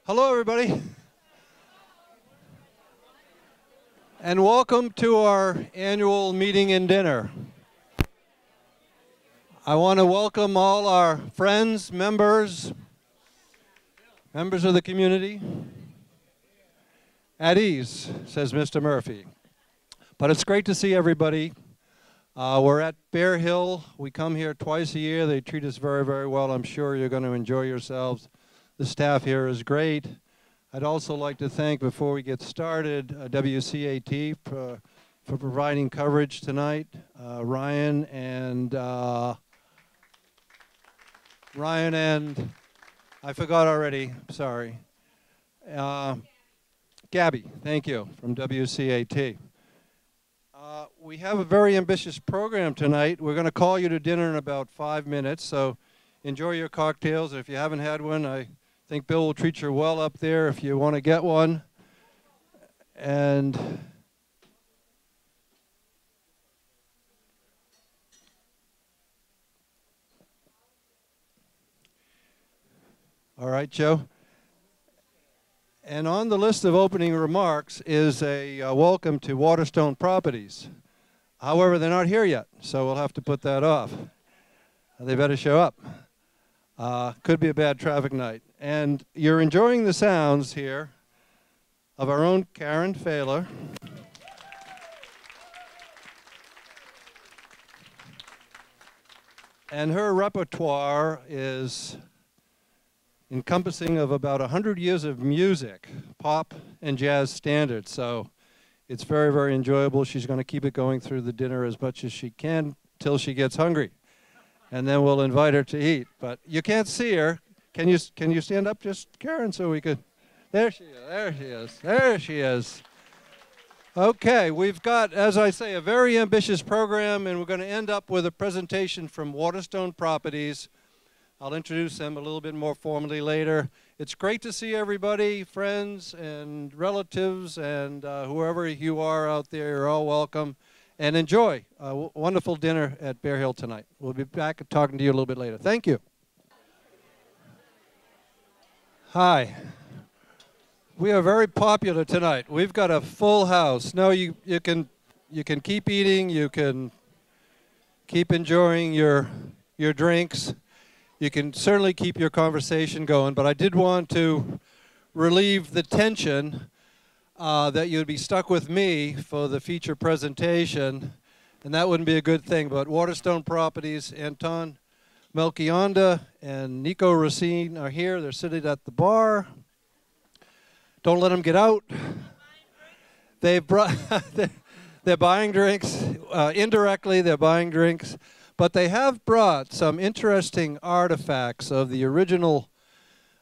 Hello, everybody, and welcome to our annual meeting and dinner. I want to welcome all our friends, members of the community. At ease, says Mr. Murphy. But it's great to see everybody. We're at Bear Hill. We come here twice a year. They treat us very, very well. I'm sure you're going to enjoy yourselves. The staff here is great. I'd also like to thank, before we get started, WCAT for providing coverage tonight. Ryan and I forgot already, sorry. Gabby, thank you, from WCAT. We have a very ambitious program tonight. We're going to call you to dinner in about 5 minutes, so enjoy your cocktails. If you haven't had one, I think Bill will treat you well up there if you want to get one. And all right, Joe. And on the list of opening remarks is a welcome to Waterstone Properties. However, they're not here yet, so we'll have to put that off. They better show up. Could be a bad traffic night. And you're enjoying the sounds here of our own Karen Failer. And her repertoire is encompassing of about 100 years of music, pop and jazz standards. So it's very, very enjoyable. She's going to keep it going through the dinner as much as she can till she gets hungry. And then we'll invite her to eat. But you can't see her. Can you stand up just, Karen, so we could? There she is, there she is, there she is. Okay, we've got, as I say, a very ambitious program, and we're going to end up with a presentation from Waterstone Properties. I'll introduce them a little bit more formally later. It's great to see everybody, friends and relatives, and whoever you are out there, you're all welcome. And enjoy a wonderful dinner at Bear Hill tonight. We'll be back talking to you a little bit later. Thank you. Hi. We are very popular tonight. We've got a full house. No, you can keep eating. You can keep enjoying your drinks. You can certainly keep your conversation going. But I did want to relieve the tension that you'd be stuck with me for the feature presentation, and that wouldn't be a good thing. But Waterstone Properties, Anton Melchionda and Nico Racine are here. They're sitting at the bar. Don't let them get out. They've brought they're buying drinks. Indirectly, they're buying drinks. But they have brought some interesting artifacts of the original,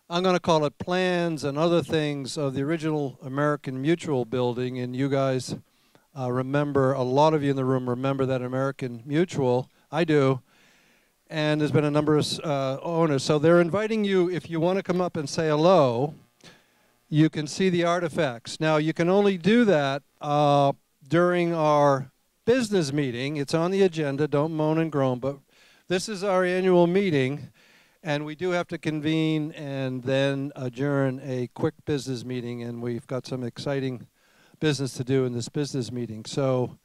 I'm going to call it plans and other things of the original American Mutual building. And you guys remember, a lot of you in the room remember that American Mutual. I do. And there's been a number of owners. So they're inviting you, if you want to come up and say hello, you can see the artifacts. Now, you can only do that during our business meeting. It's on the agenda. Don't moan and groan. But this is our annual meeting. And we do have to convene and then adjourn a quick business meeting, and we've got some exciting business to do in this business meeting. So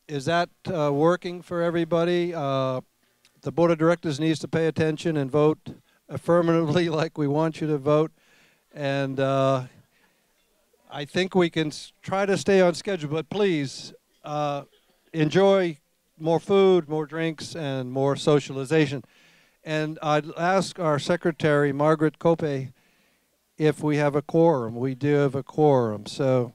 is that working for everybody? The Board of Directors needs to pay attention and vote affirmatively like we want you to vote. And I think we can try to stay on schedule, but please enjoy more food, more drinks, and more socialization. And I'd ask our secretary, Margaret Cope, if we have a quorum. We do have a quorum. So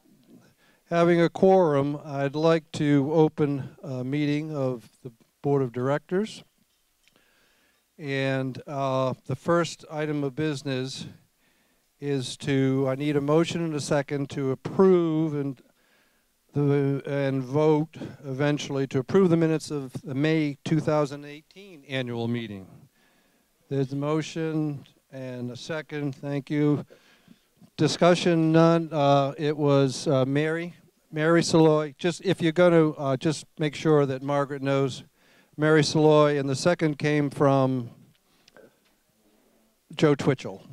having a quorum, I'd like to open a meeting of the Board of Directors. And the first item of business is I need a motion and a second to approve and vote eventually to approve the minutes of the May 2018 annual meeting. There's a motion and a second. Thank you. Discussion, none. It was Mary Saloy. Just if you're going to just make sure that Margaret knows, Mary Saloy, and the second came from Joe Twitchell.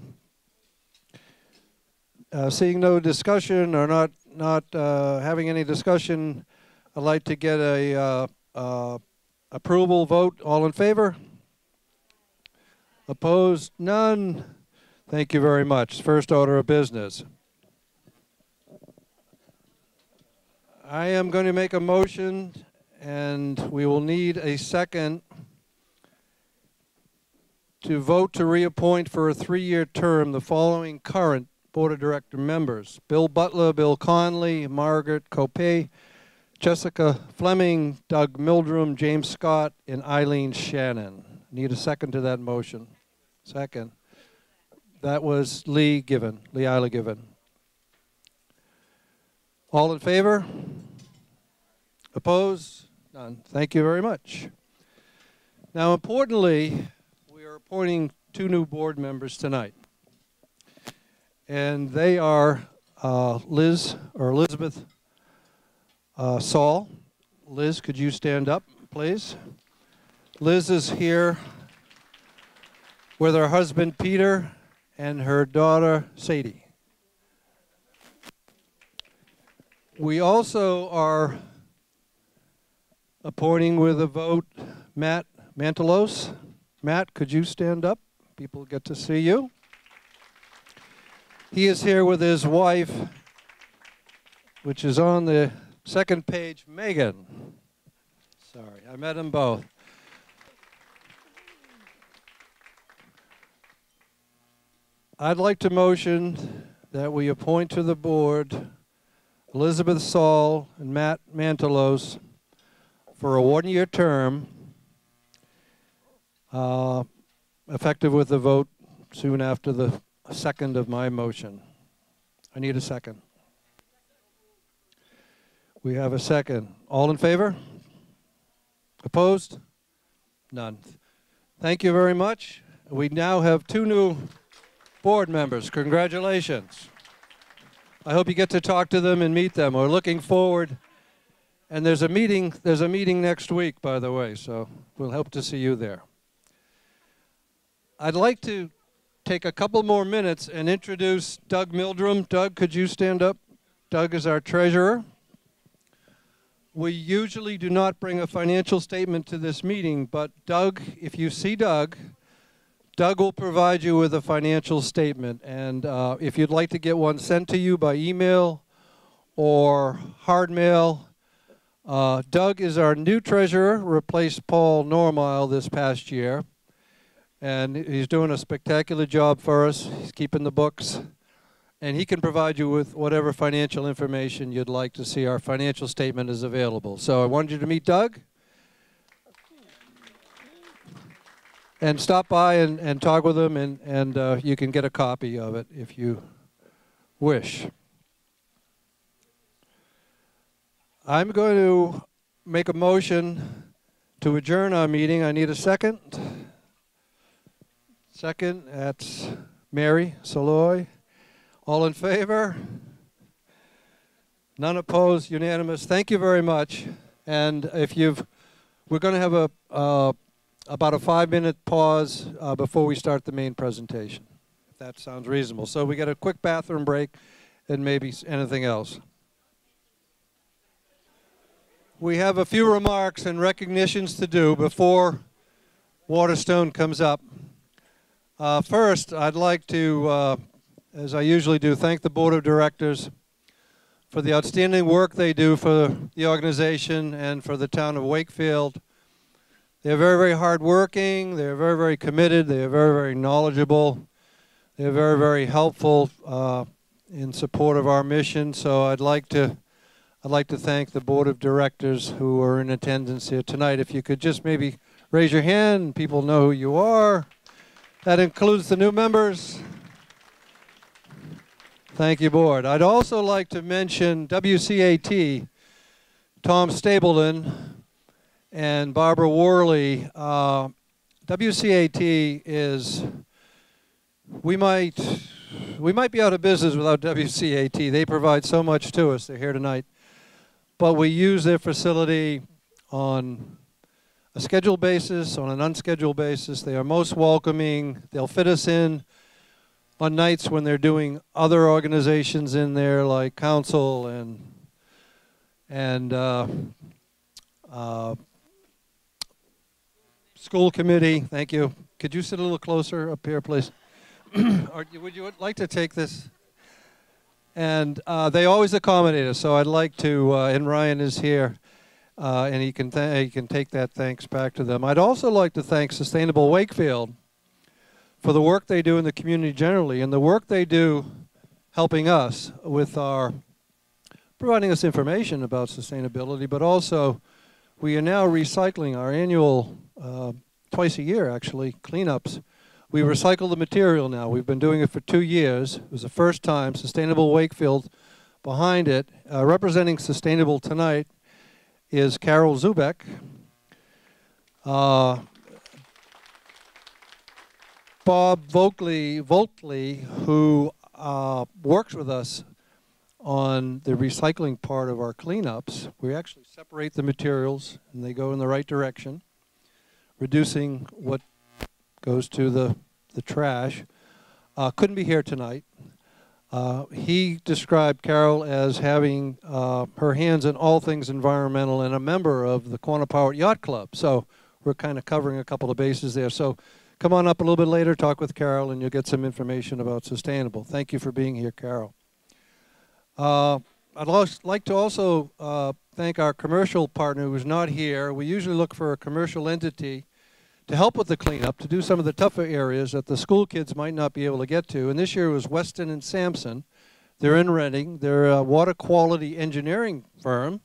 Seeing no discussion or not having any discussion, I'd like to get a approval vote. All in favor? Opposed? None. Thank you very much. First order of business. I am going to make a motion, and we will need a second to vote to reappoint for a 3-year term the following current Board of Director members: Bill Butler, Bill Conley, Margaret Copay, Jessica Fleming, Doug Mildrum, James Scott, and Eileen Shannon. Need a second to that motion? Second. That was Lee Isla Given. All in favor? Opposed? None. Thank you very much. Now, importantly, we are appointing 2 new board members tonight. And they are Elizabeth Saul. Liz, could you stand up, please? Liz is here with her husband, Peter, and her daughter, Sadie. We also are appointing with a vote Matt Mantelos. Matt, could you stand up? People get to see you. He is here with his wife, which is on the second page, Megan. Sorry, I met them both. I'd like to motion that we appoint to the board Elizabeth Saul and Matt Mantelos for a 1-year term, effective with the vote soon after the second of my motion. I need a second. We have a second. All in favor? Opposed? None. Thank you very much. We now have 2 new board members. Congratulations. I hope you get to talk to them and meet them. We're looking forward. And there's a meeting next week, by the way, so we'll hope to see you there. I'd like to take a couple more minutes and introduce Doug Mildrum. Doug, could you stand up? Doug is our treasurer. We usually do not bring a financial statement to this meeting, but Doug, if you see Doug will provide you with a financial statement. And if you'd like to get one sent to you by email or hard mail, Doug is our new treasurer, replaced Paul Normile this past year. And he's doing a spectacular job for us. He's keeping the books. And he can provide you with whatever financial information you'd like to see. Our financial statement is available. So I wanted you to meet Doug. And stop by and talk with him, and you can get a copy of it if you wish. I'm going to make a motion to adjourn our meeting. I need a second. Second, that's Mary Saloy. All in favor? None opposed, unanimous. Thank you very much. And we're going to have about a 5-minute pause before we start the main presentation, if that sounds reasonable. So we get a quick bathroom break and maybe anything else. We have a few remarks and recognitions to do before Waterstone comes up. First, I'd like to, as I usually do, thank the Board of Directors for the outstanding work they do for the organization and for the town of Wakefield. They're very, very hardworking. They're very, very committed. They are very, very knowledgeable. They're very, very helpful in support of our mission. So I'd like to thank the Board of Directors who are in attendance here tonight. If you could just maybe raise your hand and people know who you are. That includes the new members. Thank you, Board. I'd also like to mention WCAT, Tom Stapleton, and Barbara Worley. WCAT is, we might be out of business without WCAT. They provide so much to us. They're here tonight. But we use their facility on a scheduled basis, on an unscheduled basis. They are most welcoming. They'll fit us in on nights when they're doing other organizations in there, like council and school committee. Thank you. Could you sit a little closer up here, please? Or would you like to take this? And they always accommodate us, so I'd like to, and Ryan is here, and he can take that thanks back to them. I'd also like to thank Sustainable Wakefield for the work they do in the community generally, and the work they do helping us with providing us information about sustainability, but also we are now recycling our annual, twice a year actually, cleanups. We recycle the material now. We've been doing it for 2 years. It was the first time. Sustainable Wakefield behind it. Representing Sustainable tonight is Carol Zubek. Bob Volkley, who works with us on the recycling part of our cleanups. We actually separate the materials and they go in the right direction, reducing what goes to the trash. Couldn't be here tonight. He described Carol as having her hands in all things environmental and a member of the Quannapowitt Yacht Club. So we're kind of covering a couple of bases there. So come on up a little bit later, talk with Carol, and you'll get some information about Sustainable. Thank you for being here, Carol. I'd like to also thank our commercial partner who's not here. We usually look for a commercial entity to help with the cleanup, to do some of the tougher areas that the school kids might not be able to get to. And this year it was Weston and Sampson. They're in Reading. They're a water quality engineering firm,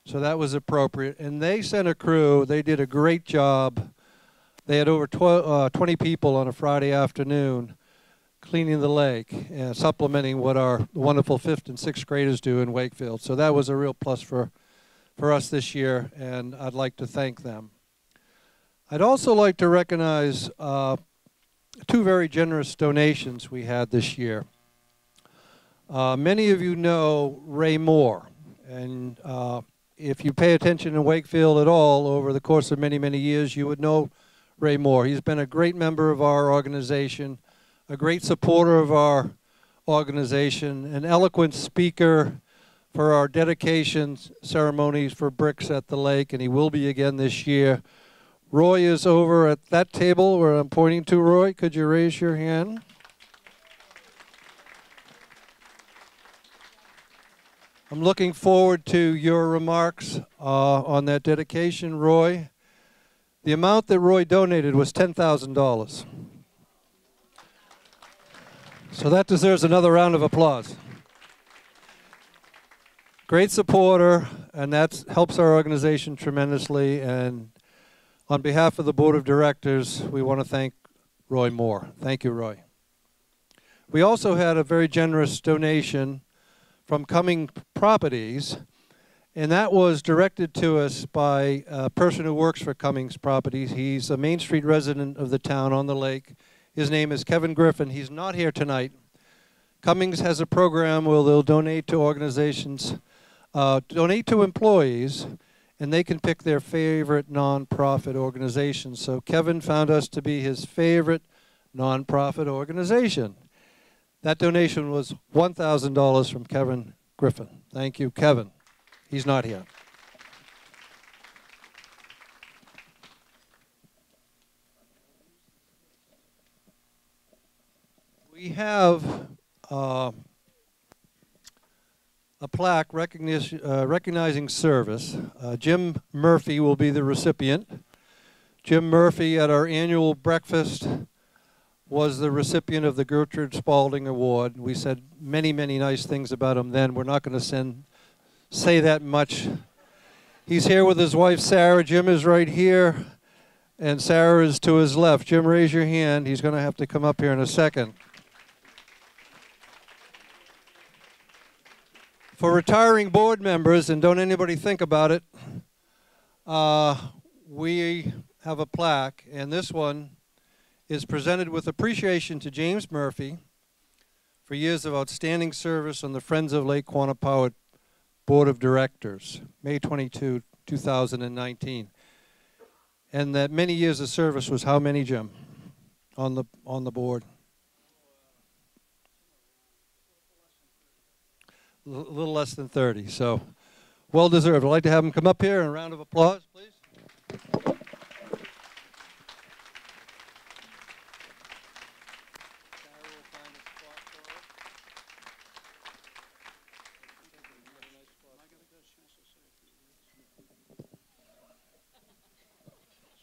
so that was appropriate. And they sent a crew. They did a great job. They had over 20 people on a Friday afternoon cleaning the lake and supplementing what our wonderful 5th and 6th graders do in Wakefield. So that was a real plus for us this year, and I'd like to thank them. I'd also like to recognize 2 very generous donations we had this year. Many of you know Ray Moore, and if you pay attention in Wakefield at all over the course of many, many years, you would know Ray Moore. He's been a great member of our organization, a great supporter of our organization, an eloquent speaker for our dedication ceremonies for bricks at the lake, and he will be again this year. Roy is over at that table where I'm pointing to. Roy, could you raise your hand? I'm looking forward to your remarks on that dedication, Roy. The amount that Roy donated was $10,000. So that deserves another round of applause. Great supporter, and that helps our organization tremendously. And on behalf of the Board of Directors, we want to thank Roy Moore. Thank you, Roy. We also had a very generous donation from Cummings Properties, and that was directed to us by a person who works for Cummings Properties. He's a Main Street resident of the town on the lake. His name is Kevin Griffin. He's not here tonight. Cummings has a program where they'll donate to organizations, donate to employees, and they can pick their favorite nonprofit organization. So Kevin found us to be his favorite nonprofit organization. That donation was $1,000 from Kevin Griffin. Thank you, Kevin. He's not here. We have a plaque recognizing service. Jim Murphy will be the recipient. Jim Murphy at our annual breakfast was the recipient of the Gertrude Spalding Award. We said many, many nice things about him then. We're not going to say that much. He's here with his wife, Sarah. Jim is right here, and Sarah is to his left. Jim, raise your hand. He's going to have to come up here in a second. For retiring board members, and don't anybody think about it, we have a plaque, and this one is presented with appreciation to James Murphy for years of outstanding service on the Friends of Lake Quannapowitt Board of Directors, May 22, 2019. And that many years of service was how many, Jim, on the board? little less than 30. So well deserved. I'd like to have him come up here and a round of applause, please.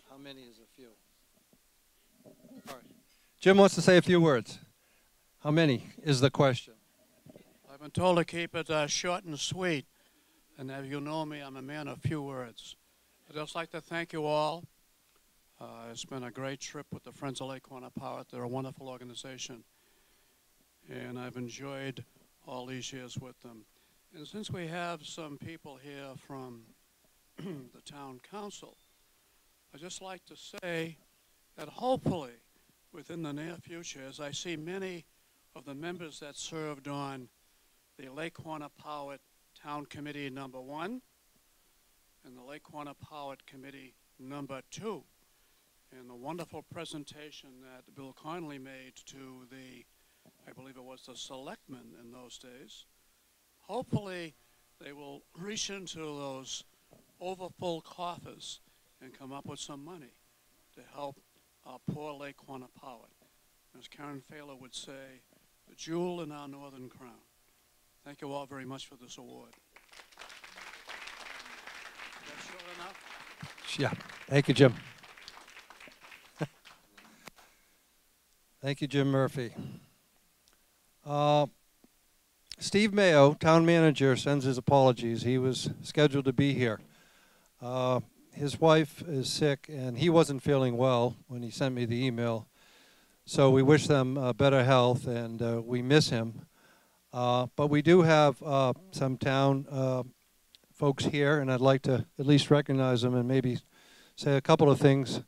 How many is a few? All right. Jim wants to say a few words. How many is the question? I've been told to keep it short and sweet. And as you know me, I'm a man of few words. I'd just like to thank you all. It's been a great trip with the Friends of Lake Quannapowitt. They're a wonderful organization. And I've enjoyed all these years with them. And since we have some people here from the town council, I'd just like to say that hopefully within the near future, as I see many of the members that served on the Lake Quannapowitt Town Committee number 1 and the Lake Quannapowitt Committee number 2, and the wonderful presentation that Bill Connolly made to the, I believe it was the selectmen in those days. Hopefully they will reach into those overfull coffers and come up with some money to help our poor Lake Quannapowitt. As Karen Failer would say, the jewel in our northern crown. Thank you all very much for this award. Is that short enough? Yeah. Thank you, Jim. Thank you, Jim Murphy. Steve Mayo, town manager, sends his apologies. He was scheduled to be here. His wife is sick, and he wasn't feeling well when he sent me the email. So we wish them better health, and we miss him. But we do have some town folks here, and I'd like to at least recognize them and maybe say a couple of things.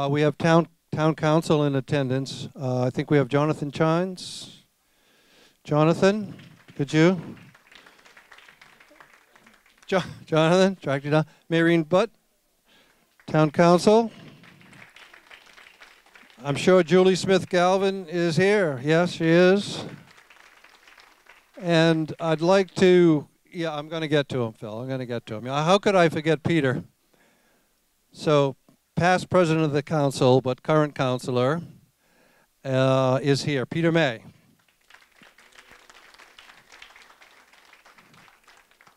We have town council in attendance. I think we have Jonathan Chines. Jonathan, could you? Jonathan, track you down. Maureen Butt, town council. I'm sure Julie Smith-Galvin is here. Yes, she is. And I'd like to, yeah, I'm going to get to him, Phil. I'm going to get to him. How could I forget Peter? So, past president of the council, but current councilor, is here. Peter May.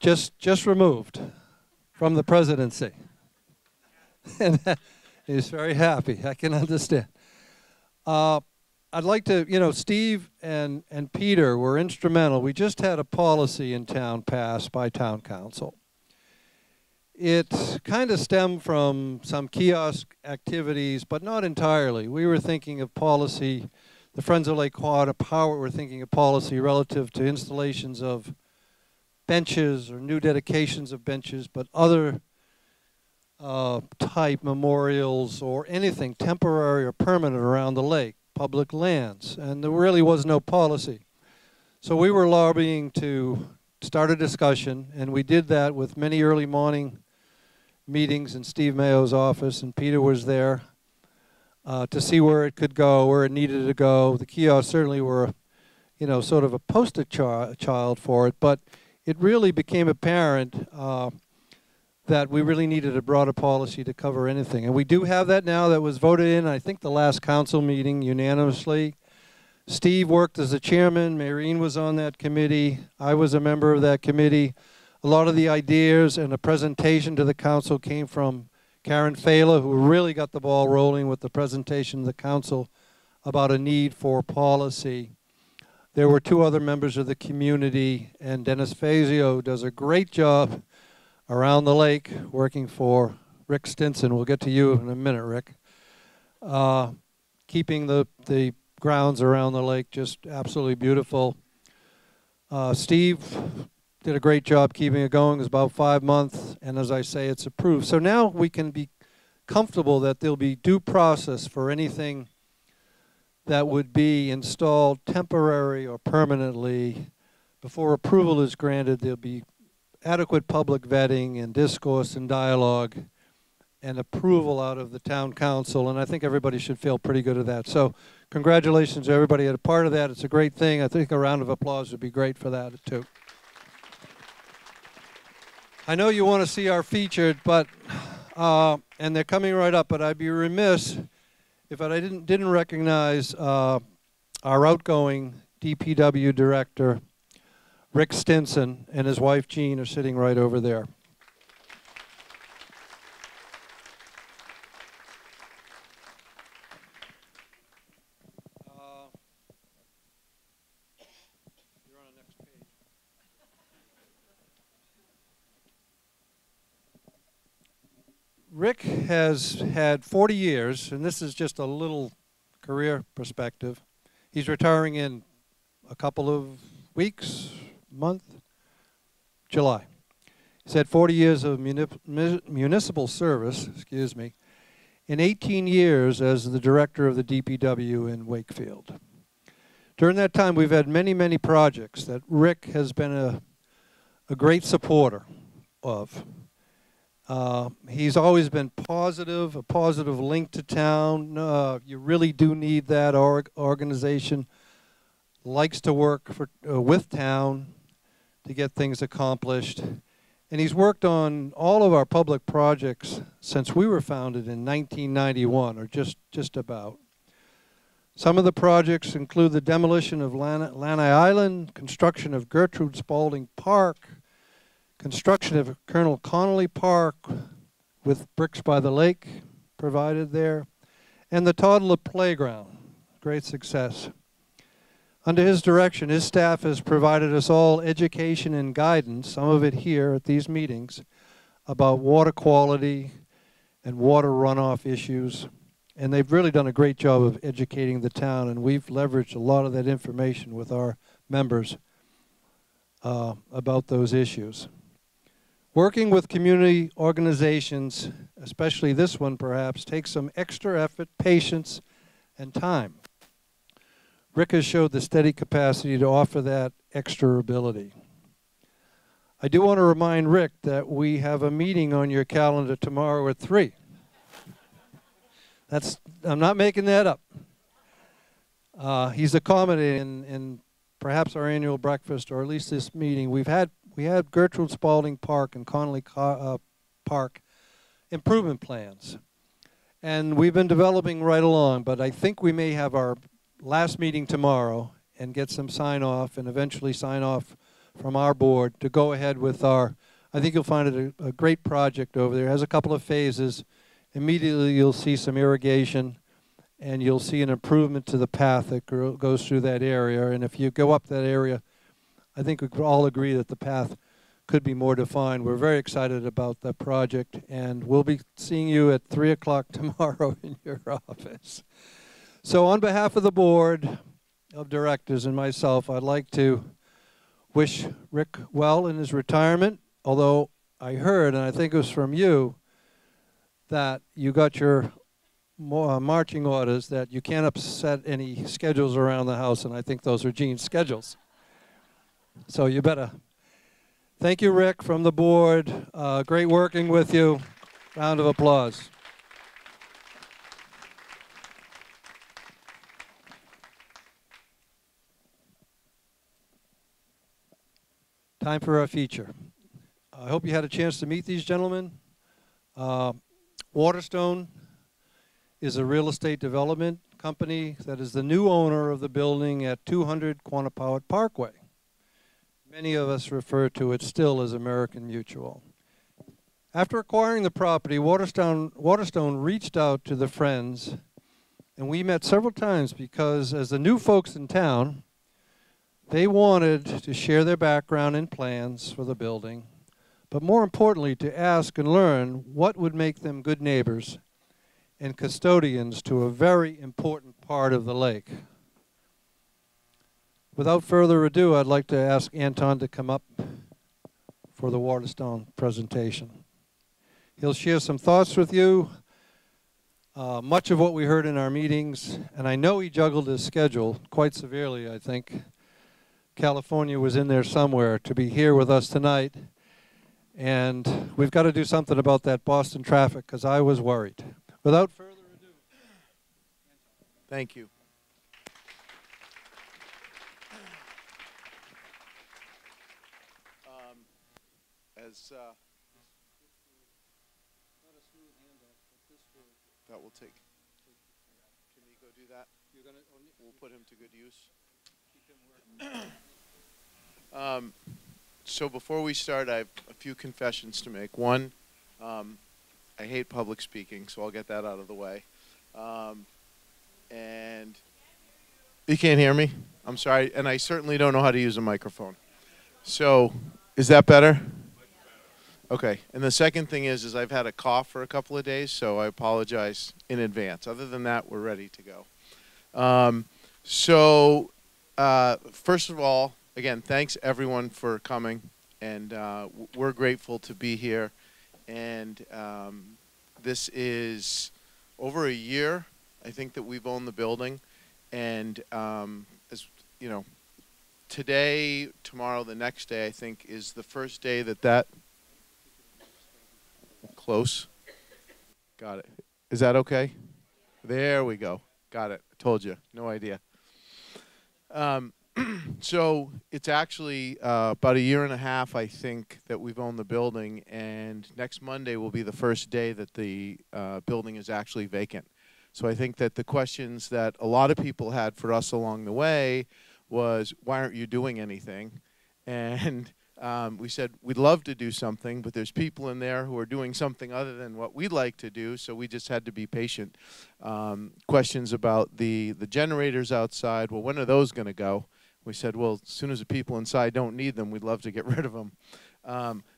Just removed from the presidency. And he's very happy. I can understand. I'd like to, Steve and Peter were instrumental. We just had a policy in town passed by town council. It kind of stemmed from some kiosk activities, but not entirely. We were thinking of policy, the Friends of Lake Quannapowitt were thinking of policy relative to installations of benches or new dedications of benches, but other type memorials or anything temporary or permanent around the lake, public lands, and there really was no policy. So we were lobbying to start a discussion, and we did that with many early morning meetings in Steve Mayo's office, and Peter was there to see where it could go, where it needed to go. The kiosks certainly were, sort of a poster child for it, but it really became apparent that we really needed a broader policy to cover anything. And we do have that now. That was voted in, I think, the last council meeting unanimously. Steve worked as the chairman. Maureen was on that committee. I was a member of that committee. A lot of the ideas and the presentation to the council came from Karen Failer, who really got the ball rolling with the presentation to the council about a need for policy. There were 2 other members of the community, and Dennis Fazio does a great job around the lake working for Rick Stinson. We'll get to you in a minute, Rick. Keeping the grounds around the lake just absolutely beautiful. Steve did a great job keeping it going. It was about 5 months, and as I say, it's approved. So now we can be comfortable that there'll be due process for anything that would be installed temporary or permanently. Before approval is granted, there'll be adequate public vetting and discourse and dialogue and approval out of the town council, and I think everybody should feel pretty good at that. So congratulations to everybody at a part of that. It's a great thing. I think a round of applause would be great for that too. I know you want to see our featured, but and they're coming right up. But I'd be remiss if I didn't recognize our outgoing DPW director, Rick Stinson, and his wife Jean are sitting right over there. You're on the next page. Rick has had 40 years, and this is just a little career perspective. He's retiring in a couple of weeks, month, July. He's had 40 years of municipal service, excuse me, and 18 years as the director of the DPW in Wakefield. During that time, we've had many, many projects that Rick has been a great supporter of. He's always been positive, a positive link to town. You really do need that organization. Likes to work with town to get things accomplished. And he's worked on all of our public projects since we were founded in 1991, or just about. Some of the projects include the demolition of Lanai Island, construction of Gertrude Spalding Park, construction of Colonel Connolly Park with bricks by the lake provided there, and the toddler playground, great success. Under his direction, his staff has provided us all education and guidance, some of it here at these meetings, about water quality and water runoff issues. And they've really done a great job of educating the town, and we've leveraged a lot of that information with our members about those issues. Working with community organizations, especially this one perhaps, takes some extra effort, patience, and time. Rick has showed the steady capacity to offer that extra ability. I do want to remind Rick that we have a meeting on your calendar tomorrow at 3. I'm not making that up. He's accommodating in perhaps our annual breakfast, or at least this meeting. We had Gertrude Spalding Park and Connolly Park improvement plans. And we've been developing right along, but I think we may have our last meeting tomorrow and get some sign off, and eventually sign off from our board to go ahead with our, I think you'll find it a great project over there. It has a couple of phases. Immediately you'll see some irrigation, and you'll see an improvement to the path that goes through that area. And if you go up that area, I think we could all agree that the path could be more defined. We're very excited about that project, and we'll be seeing you at 3 o'clock tomorrow in your office. So on behalf of the board of directors and myself, I'd like to wish Rick well in his retirement, although I heard, and I think it was from you, that you got your marching orders that you can't upset any schedules around the house, and I think those are Gene's schedules. So you better. Thank you, Rick, from the board. Great working with you. Round of applause. Time for our feature. I hope you had a chance to meet these gentlemen. Waterstone is a real estate development company that is the new owner of the building at 200 Quannapowitt Parkway. Many of us refer to it still as American Mutual. After acquiring the property, Waterstone reached out to the friends, and we met several times because as the new folks in town, they wanted to share their background and plans for the building, but more importantly, to ask and learn what would make them good neighbors and custodians to a very important part of the lake. Without further ado, I'd like to ask Anton to come up for the Waterstone presentation. He'll share some thoughts with you, much of what we heard in our meetings, and I know he juggled his schedule quite severely, I think. California was in there somewhere to be here with us tonight, and we've got to do something about that Boston traffic because I was worried. Without further ado. Thank you. As that will take. Can he go do that? We'll put him to good use. So before we start, I have a few confessions to make. One, I hate public speaking, so I'll get that out of the way. And you can't hear me? I'm sorry. And I certainly don't know how to use a microphone. So is that better? Okay. And the second thing is I've had a cough for a couple of days, so I apologize in advance. Other than that, we're ready to go. First of all, again, thanks everyone for coming, and we're grateful to be here. And this is over a year, I think, that we've owned the building. And as you know, today, tomorrow, the next day, I think, is the first day that close. Got it. Is that okay? There we go. Got it. I told you. No idea. So it's actually about a year and a half, I think, that we've owned the building, and next Monday will be the first day that the building is actually vacant. So I think that the questions that a lot of people had for us along the way was, why aren't you doing anything? And we said, we'd love to do something, but there's people in there who are doing something other than what we'd like to do, so we just had to be patient. Questions about the generators outside, well, when are those going to go? We said, well, as soon as the people inside don't need them, we'd love to get rid of them.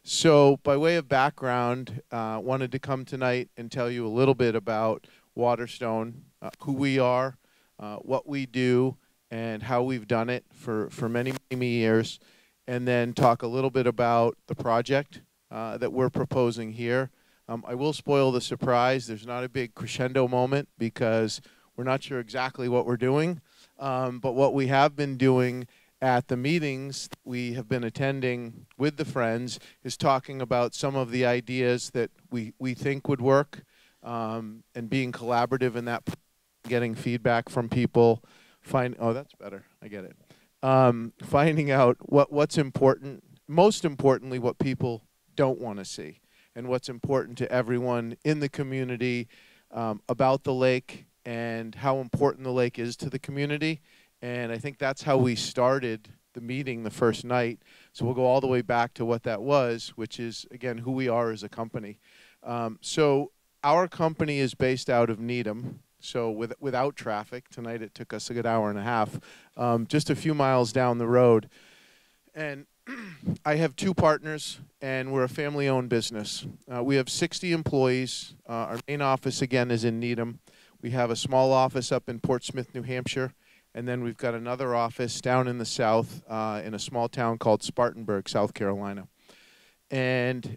So by way of background, wanted to come tonight and tell you a little bit about Waterstone, who we are, what we do, and how we've done it for many, many years, and then talk a little bit about the project that we're proposing here. I will spoil the surprise. There's not a big crescendo moment because we're not sure exactly what we're doing. But what we have been doing at the meetings we have been attending with the Friends is talking about some of the ideas that we think would work, and being collaborative in that, getting feedback from people. Oh, that's better. I get it. Finding out what's important, most importantly, what people don't want to see, and what's important to everyone in the community about the lake, and how important the lake is to the community. And I think that's how we started the meeting the first night. So we'll go all the way back to what that was, which is, again, who we are as a company. So our company is based out of Needham. So without traffic, tonight it took us a good hour and a half, just a few miles down the road. And I have two partners, and we're a family-owned business. We have 60 employees. Our main office, again, is in Needham. We have a small office up in Portsmouth, New Hampshire, and then we've got another office down in the south in a small town called Spartanburg, South Carolina. And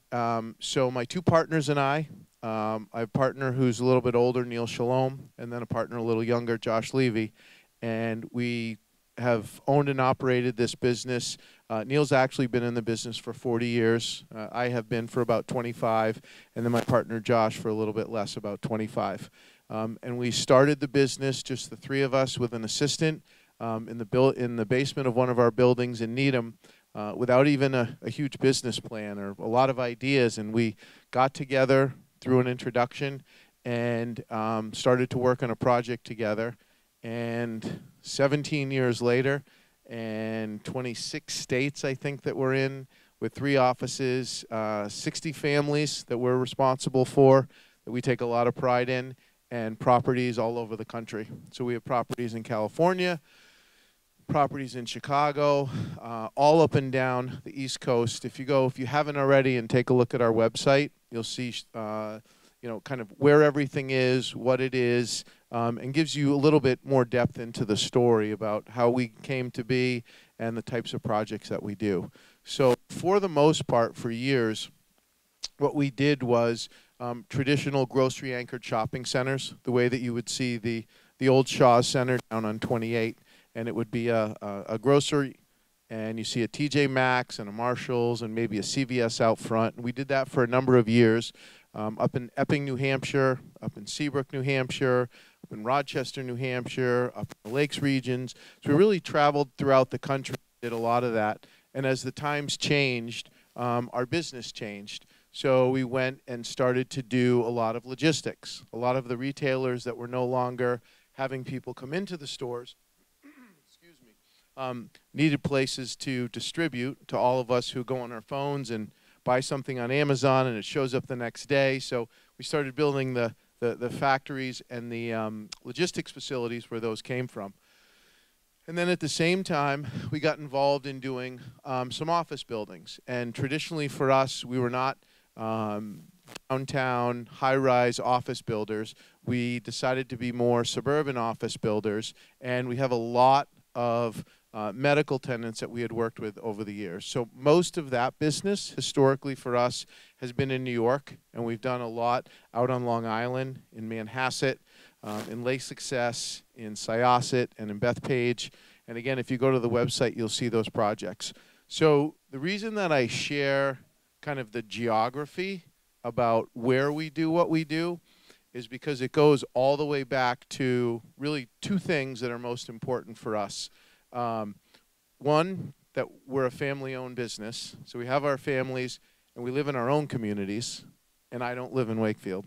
so my two partners and I have a partner who's a little bit older, Neil Shalom, and then a partner a little younger, Josh Levy. And we have owned and operated this business. Neil's actually been in the business for 40 years. I have been for about 25, and then my partner Josh for a little bit less, about 25. And we started the business, just the three of us with an assistant, in the basement of one of our buildings in Needham, without even a huge business plan or a lot of ideas. And we got together through an introduction and started to work on a project together. And 17 years later, and 26 states, I think, that we're in, with 3 offices, 60 families that we're responsible for, that we take a lot of pride in, and properties all over the country. So we have properties in California, properties in Chicago, all up and down the East Coast. If you haven't already, and take a look at our website, you'll see kind of where everything is, what it is, and gives you a little bit more depth into the story about how we came to be and the types of projects that we do. So for the most part, for years, what we did was traditional grocery-anchored shopping centers, the way that you would see the old Shaw Center down on 28, and it would be a grocery, and you see a TJ Maxx and a Marshalls and maybe a CVS out front. And we did that for a number of years, up in Epping, New Hampshire, up in Seabrook, New Hampshire, up in Rochester, New Hampshire, up in the Lakes regions. So we really traveled throughout the country, did a lot of that. And as the times changed, our business changed. So we went and started to do a lot of logistics. A lot of the retailers that were no longer having people come into the stores excuse me, needed places to distribute to all of us who go on our phones and buy something on Amazon and it shows up the next day. So we started building the factories and the logistics facilities where those came from. And then at the same time, we got involved in doing some office buildings. And traditionally for us, we were not downtown, high-rise office builders. We decided to be more suburban office builders, and we have a lot of medical tenants that we had worked with over the years. So most of that business, historically for us, has been in New York, and we've done a lot out on Long Island, in Manhasset, in Lake Success, in Syosset, and in Bethpage. And again, if you go to the website, you'll see those projects. So the reason that I share kind of the geography about where we do what we do is because it goes all the way back to really two things that are most important for us. One, that we're a family-owned business, so we have our families and we live in our own communities, and I don't live in Wakefield.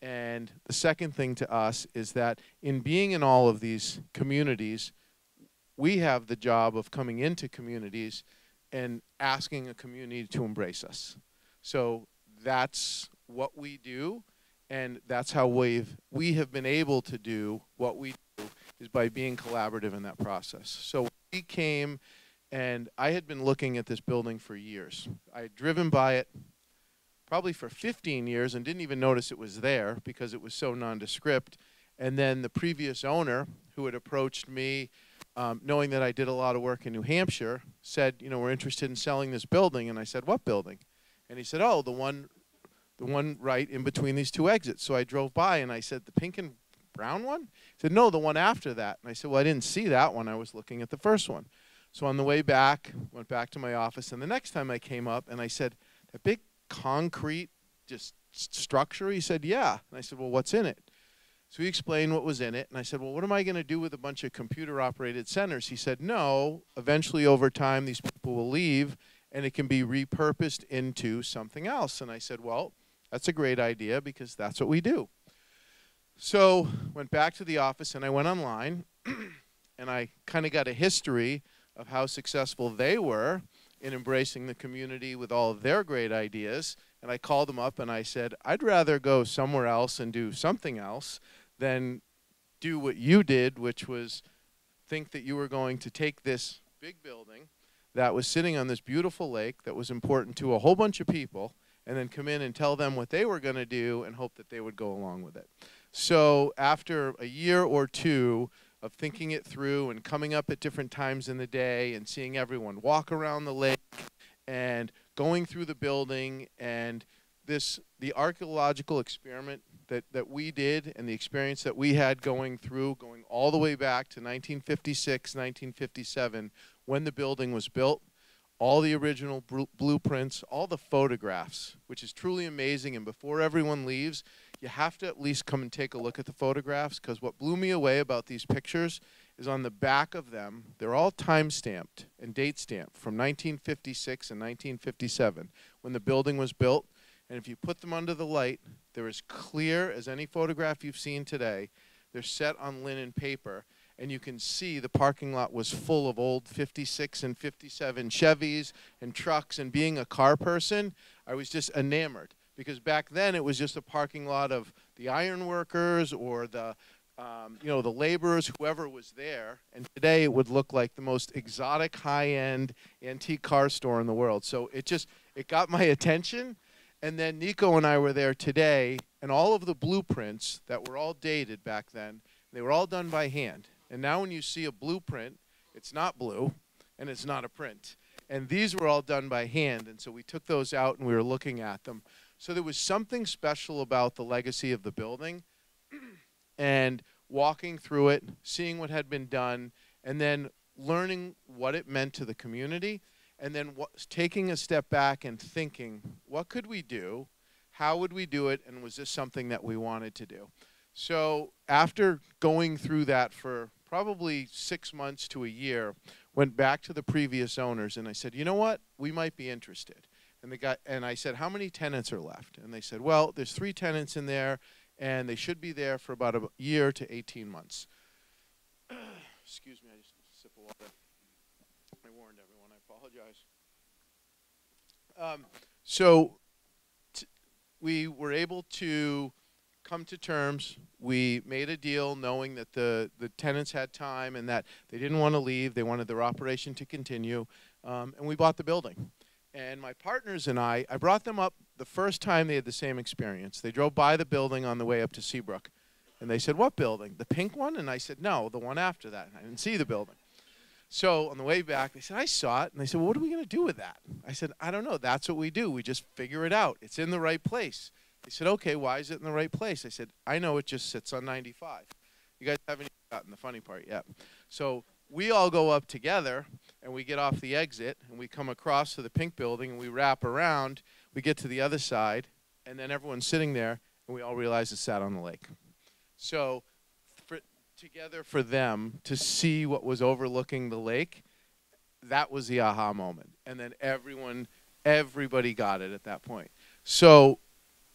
And the second thing to us is that in being in all of these communities, we have the job of coming into communities and asking a community to embrace us. So that's what we do, and that's how we have been able to do what we do, is by being collaborative in that process. So we came, and I had been looking at this building for years. I had driven by it probably for 15 years and didn't even notice it was there because it was so nondescript. And then the previous owner, who had approached me, knowing that I did a lot of work in New Hampshire, said, you know, we're interested in selling this building. And I said, what building? And he said, oh, the one right in between these two exits. So I drove by and I said, the pink and brown one? He said, no, the one after that. And I said, well, I didn't see that one. I was looking at the first one. So on the way back, went back to my office. And the next time I came up and I said, that big concrete just structure? He said, yeah. And I said, well, what's in it? So he explained what was in it, and I said, well, what am I going to do with a bunch of computer-operated centers? He said, no, eventually over time these people will leave, and it can be repurposed into something else. And I said, well, that's a great idea because that's what we do. So went back to the office, and I went online, and I kind of got a history of how successful they were in embracing the community with all of their great ideas. And I called them up, and I said, I'd rather go somewhere else and do something else than do what you did, which was think that you were going to take this big building that was sitting on this beautiful lake that was important to a whole bunch of people and then come in and tell them what they were going to do and hope that they would go along with it. So after a year or two of thinking it through and coming up at different times in the day and seeing everyone walk around the lake and going through the building and the archaeological experiment that we did and the experience that we had going all the way back to 1956, 1957, when the building was built, all the original blueprints, all the photographs, which is truly amazing. And before everyone leaves, you have to at least come and take a look at the photographs, because what blew me away about these pictures is on the back of them, they're all time-stamped and date-stamped from 1956 and 1957, when the building was built. And if you put them under the light, they're as clear as any photograph you've seen today. They're set on linen paper, and you can see the parking lot was full of old 56 and 57 Chevys and trucks. And being a car person, I was just enamored, because back then it was just a parking lot of the iron workers or the the laborers, whoever was there. And today it would look like the most exotic, high-end antique car store in the world. So it got my attention. And then Nico and I were there today, and all of the blueprints that were all dated back then, they were all done by hand. And now when you see a blueprint, it's not blue, and it's not a print. And these were all done by hand, and so we took those out and we were looking at them. So there was something special about the legacy of the building, and walking through it, seeing what had been done, and then learning what it meant to the community. And then taking a step back and thinking, what could we do? How would we do it? And was this something that we wanted to do? So after going through that for probably 6 months to a year, went back to the previous owners and I said, you know what? We might be interested. And I said, how many tenants are left? And they said, well, there's 3 tenants in there, and they should be there for about a year to 18 months. Excuse me, I just sip of water. I warned everyone, I apologize. We were able to come to terms. We made a deal knowing that the tenants had time and that they didn't want to leave. They wanted their operation to continue. And we bought the building. And my partners and I brought them up the first time they had the same experience. They drove by the building on the way up to Seabrook. And they said, what building? The pink one? And I said, no, the one after that. And I didn't see the building. So on the way back, they said, I saw it. And they said, well, what are we going to do with that? I said, I don't know. That's what we do. We just figure it out. It's in the right place. They said, okay, why is it in the right place? I said, I know it just sits on 95. You guys haven't even gotten the funny part yet. So we all go up together, and we get off the exit, and we come across to the pink building, and we wrap around. We get to the other side, and then everyone's sitting there, and we all realize it sat on the lake. So together for them to see what was overlooking the lake, that was the aha moment. And then everybody got it at that point. So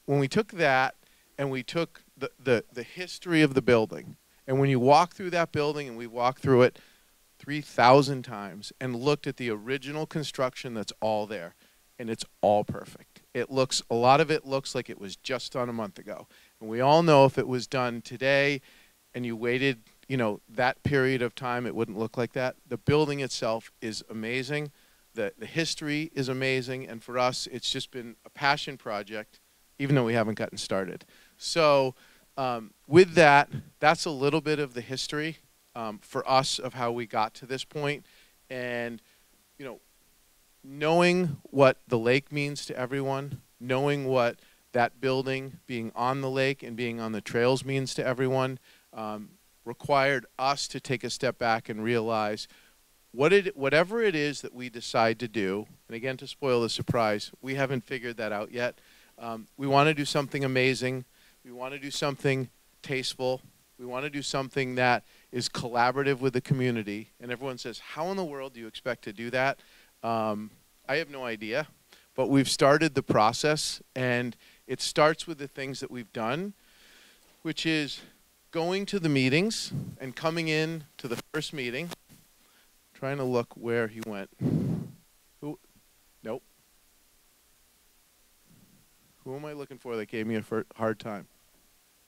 when we took that and we took the history of the building, and when you walk through that building, and we walked through it 3,000 times and looked at the original construction that's all there, and it's all perfect. A lot of it looks like it was just done a month ago. And we all know if it was done today and you waited, that period of time, it wouldn't look like that. The building itself is amazing. The history is amazing. And for us, it's just been a passion project, even though we haven't gotten started. So with that, that's a little bit of the history for us of how we got to this point. And, knowing what the lake means to everyone, knowing what that building being on the lake and being on the trails means to everyone, required us to take a step back and realize whatever it is that we decide to do, and again, to spoil the surprise, we haven't figured that out yet. We want to do something amazing. We want to do something tasteful. We want to do something that is collaborative with the community. And everyone says, how in the world do you expect to do that? I have no idea. But we've started the process, and it starts with the things that we've done, which is going to the meetings and coming in to the first meeting, trying to look where he went. Nope. Who am I looking for that gave me a hard time?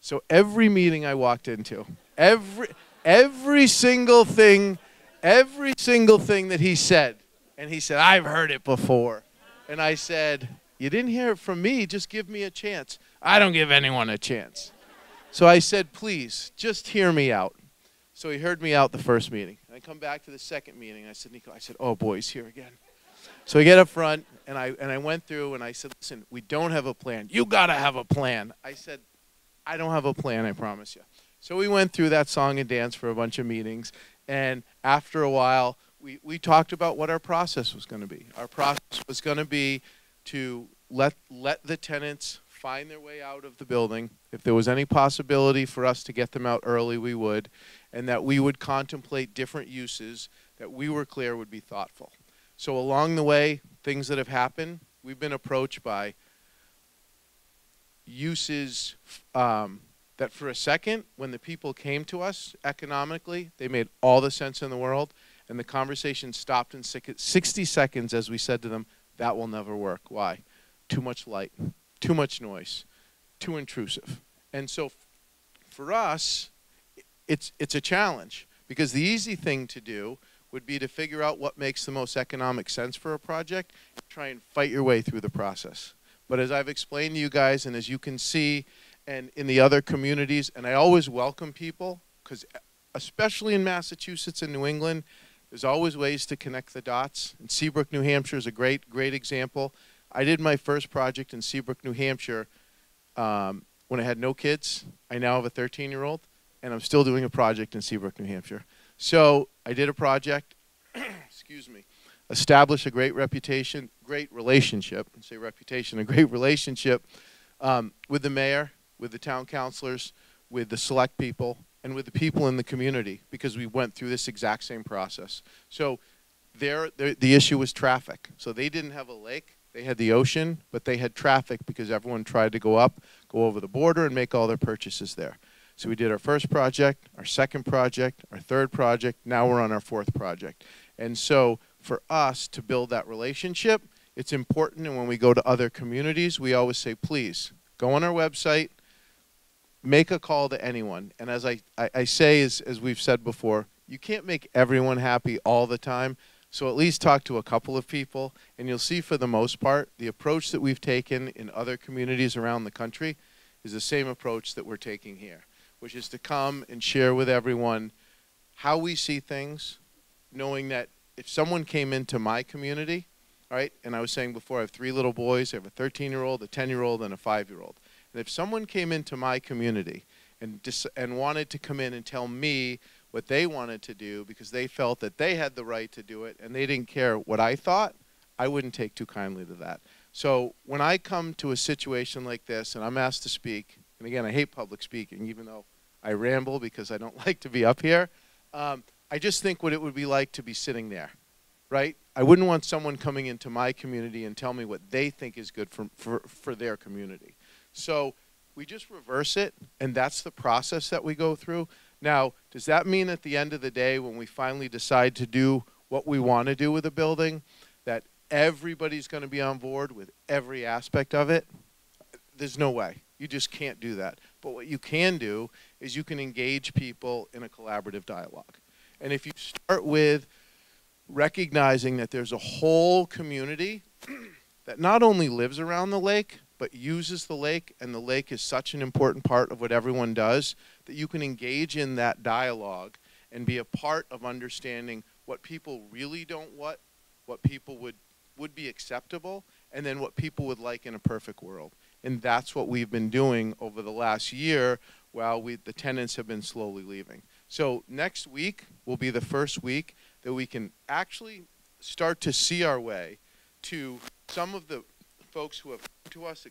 So every meeting I walked into, every single thing that he said, and he said, I've heard it before. And I said, you didn't hear it from me, just give me a chance. I don't give anyone a chance. So I said, please, just hear me out. So he heard me out the first meeting. And I come back to the second meeting. I said, Nico, oh, boy, he's here again. So I get up front, and I went through, and I said, listen, we don't have a plan. You got to have a plan. I said, I don't have a plan, I promise you. So we went through that song and dance for a bunch of meetings. And after a while, we talked about what our process was going to be. Our process was going to be to let the tenants find their way out of the building. If there was any possibility for us to get them out early, we would. And that we would contemplate different uses that we were clear would be thoughtful. So along the way, things that have happened, we've been approached by uses that for a second, when the people came to us economically, they made all the sense in the world. And the conversation stopped in 60 seconds as we said to them, that will never work. Why? Too much light, too much noise, too intrusive. And so for us, it's a challenge, because the easy thing to do would be to figure out what makes the most economic sense for a project and try and fight your way through the process. But as I've explained to you guys, and as you can see, and in the other communities, and I always welcome people, because especially in Massachusetts and New England, there's always ways to connect the dots. And Seabrook, New Hampshire is a great example. I did my first project in Seabrook, New Hampshire when I had no kids. I now have a 13-year-old, and I'm still doing a project in Seabrook, New Hampshire. So I did a project, excuse me, establish a great reputation, great relationship, I say reputation, a great relationship with the mayor, with the town councilors, with the select people, and with the people in the community, because we went through this exact same process. So the issue was traffic. So they didn't have a lake. They had the ocean, but they had traffic because everyone tried to go up, go over the border, and make all their purchases there. So we did our first project, our second project, our third project. Now we're on our fourth project. And so for us to build that relationship, it's important. And when we go to other communities, we always say, please, go on our website, make a call to anyone. And as I say, as we've said before, you can't make everyone happy all the time. So at least talk to a couple of people, and you'll see for the most part, the approach that we've taken in other communities around the country is the same approach that we're taking here, which is to come and share with everyone how we see things, knowing that if someone came into my community, all right, and I was saying before, I have 3 little boys. I have a 13-year-old, a 10-year-old, and a 5-year-old. And if someone came into my community and wanted to come in and tell me what they wanted to do because they felt that they had the right to do it and they didn't care what I thought, I wouldn't take too kindly to that. So when I come to a situation like this and I'm asked to speak, and again, I hate public speaking, even though I ramble because I don't like to be up here, I just think what it would be like to be sitting there, right? I wouldn't want someone coming into my community and tell me what they think is good for their community. So we just reverse it, and that's the process that we go through. Now, does that mean at the end of the day, when we finally decide to do what we want to do with a building, that everybody's going to be on board with every aspect of it? There's no way. You just can't do that. But what you can do is you can engage people in a collaborative dialogue. And if you start with recognizing that there's a whole community that not only lives around the lake, but uses the lake, and the lake is such an important part of what everyone does, that you can engage in that dialogue and be a part of understanding what people really don't want, what people would be acceptable, and then what people would like in a perfect world. And that's what we've been doing over the last year while the tenants have been slowly leaving. So next week will be the first week that we can actually start to see our way to some of the folks who have come to us,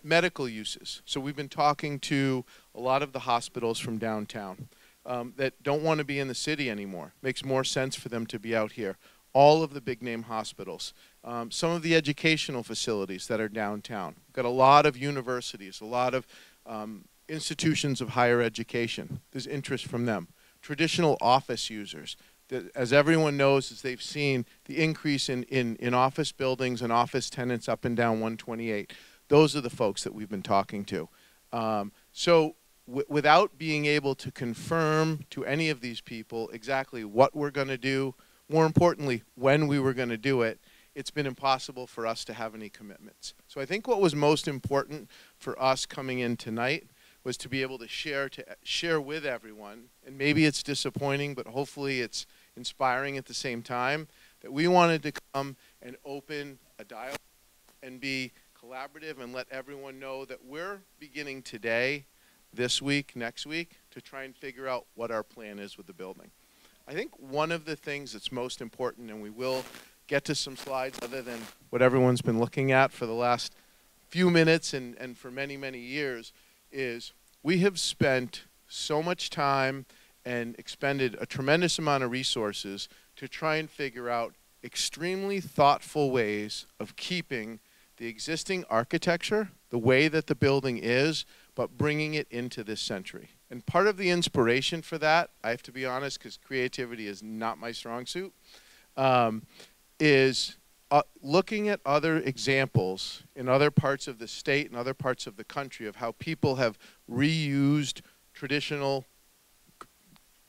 medical uses. So we've been talking to a lot of the hospitals from downtown that don't want to be in the city anymore. Makes more sense for them to be out here. All of the big name hospitals, some of the educational facilities that are downtown. We've got a lot of universities, a lot of institutions of higher education. There's interest from them. Traditional office users. As everyone knows, as they've seen the increase in office buildings and office tenants up and down 128, those are the folks that we've been talking to. So without being able to confirm to any of these people exactly what we're going to do, more importantly, when we were going to do it, it's been impossible for us to have any commitments. So I think what was most important for us coming in tonight was to be able to share with everyone, and maybe it's disappointing, but hopefully it's inspiring at the same time, that we wanted to come and open a dialogue and be collaborative and let everyone know that we're beginning today, this week, next week, to try and figure out what our plan is with the building. I think one of the things that's most important, and we will get to some slides other than what everyone's been looking at for the last few minutes and for many, many years, is we have spent so much time and expended a tremendous amount of resources to try and figure out extremely thoughtful ways of keeping the existing architecture, the way that the building is, but bringing it into this century. And part of the inspiration for that, I have to be honest, because creativity is not my strong suit, is looking at other examples in other parts of the state and other parts of the country of how people have reused traditional,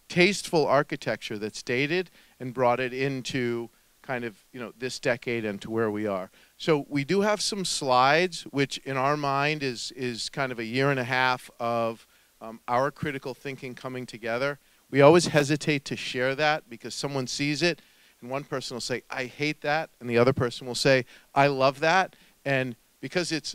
tasteful architecture that's dated and brought it into kind of, this decade and to where we are. So we do have some slides, which in our mind is kind of a year and a half of our critical thinking coming together. We always hesitate to share that because someone sees it and one person will say, I hate that, and the other person will say, I love that. And because it's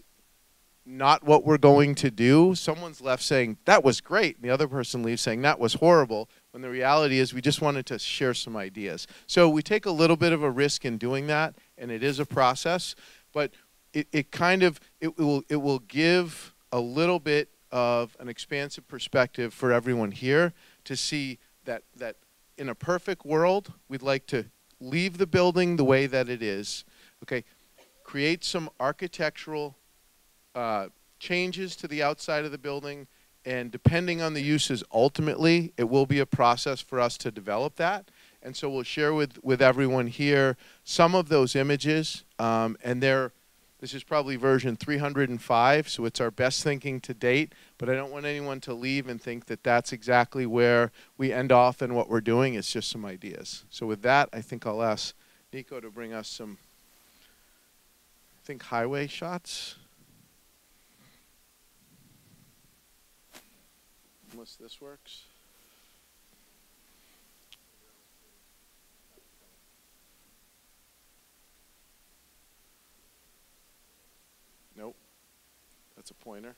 not what we're going to do, someone's left saying, that was great, and the other person leaves saying, that was horrible, when the reality is we just wanted to share some ideas. So we take a little bit of a risk in doing that, and it is a process, but it will give a little bit of an expansive perspective for everyone here to see that in a perfect world, we'd like to leave the building the way that it is, Okay, create some architectural changes to the outside of the building, and depending on the uses, ultimately, it will be a process for us to develop that. And so we'll share with everyone here some of those images, and this is probably version 305, so it's our best thinking to date, but I don't want anyone to leave and think that that's exactly where we end off and what we're doing. It's just some ideas. So with that, I think I'll ask Nico to bring us some, I think, highway shots. Unless this works. Nope. That's a pointer.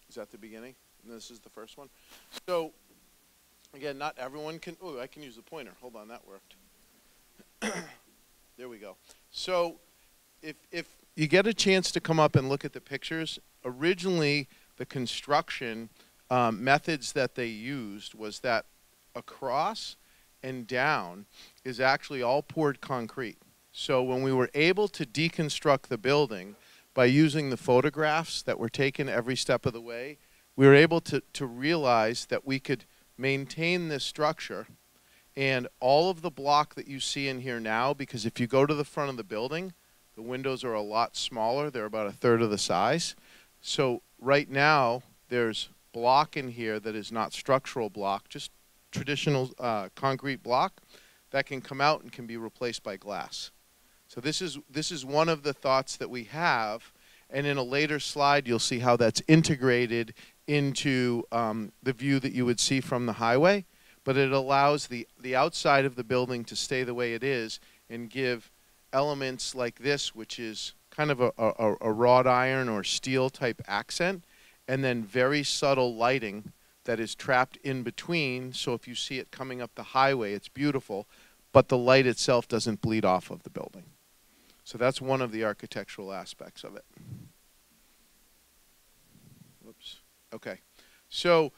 Is that the beginning? And this is the first one. So, again, not everyone can. Oh, I can use the pointer. Hold on, that worked. There we go. So, if you get a chance to come up and look at the pictures, originally the construction methods that they used was that across and down is actually all poured concrete. So when we were able to deconstruct the building by using the photographs that were taken every step of the way, we were able to realize that we could maintain this structure. And all of the block that you see in here now, because if you go to the front of the building, the windows are a lot smaller. They're about a third of the size. So right now, there's block in here that is not structural block, just traditional concrete block that can come out and can be replaced by glass. So this is one of the thoughts that we have. And in a later slide, you'll see how that's integrated into the view that you would see from the highway. But it allows the outside of the building to stay the way it is and give elements like this, which is kind of a wrought iron or steel type accent, and then very subtle lighting that is trapped in between. So if you see it coming up the highway, it's beautiful, but the light itself doesn't bleed off of the building. So that's one of the architectural aspects of it. Whoops. Okay. So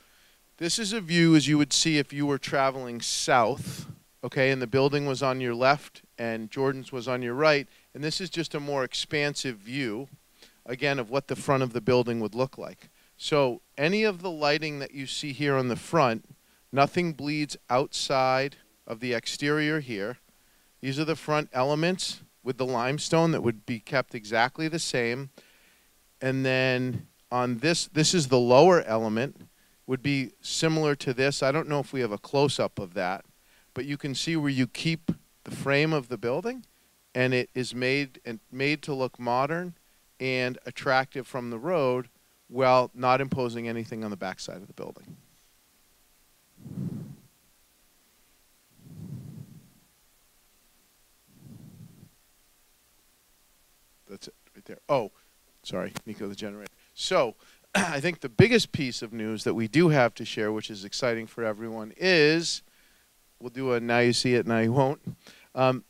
this is a view as you would see if you were traveling south, okay, and the building was on your left and Jordan's was on your right, and this is just a more expansive view, again, of what the front of the building would look like. So any of the lighting that you see here on the front, nothing bleeds outside of the exterior here. These are the front elements with the limestone that would be kept exactly the same. And then on this is the lower element, would be similar to this. I don't know if we have a close-up of that, but you can see where you keep the frame of the building, and it is made to look modern and attractive from the road while not imposing anything on the backside of the building. That's it right there. Oh, sorry, Nico, the generator. So I think the biggest piece of news that we do have to share, which is exciting for everyone, is, we'll do a now you see it, now you won't.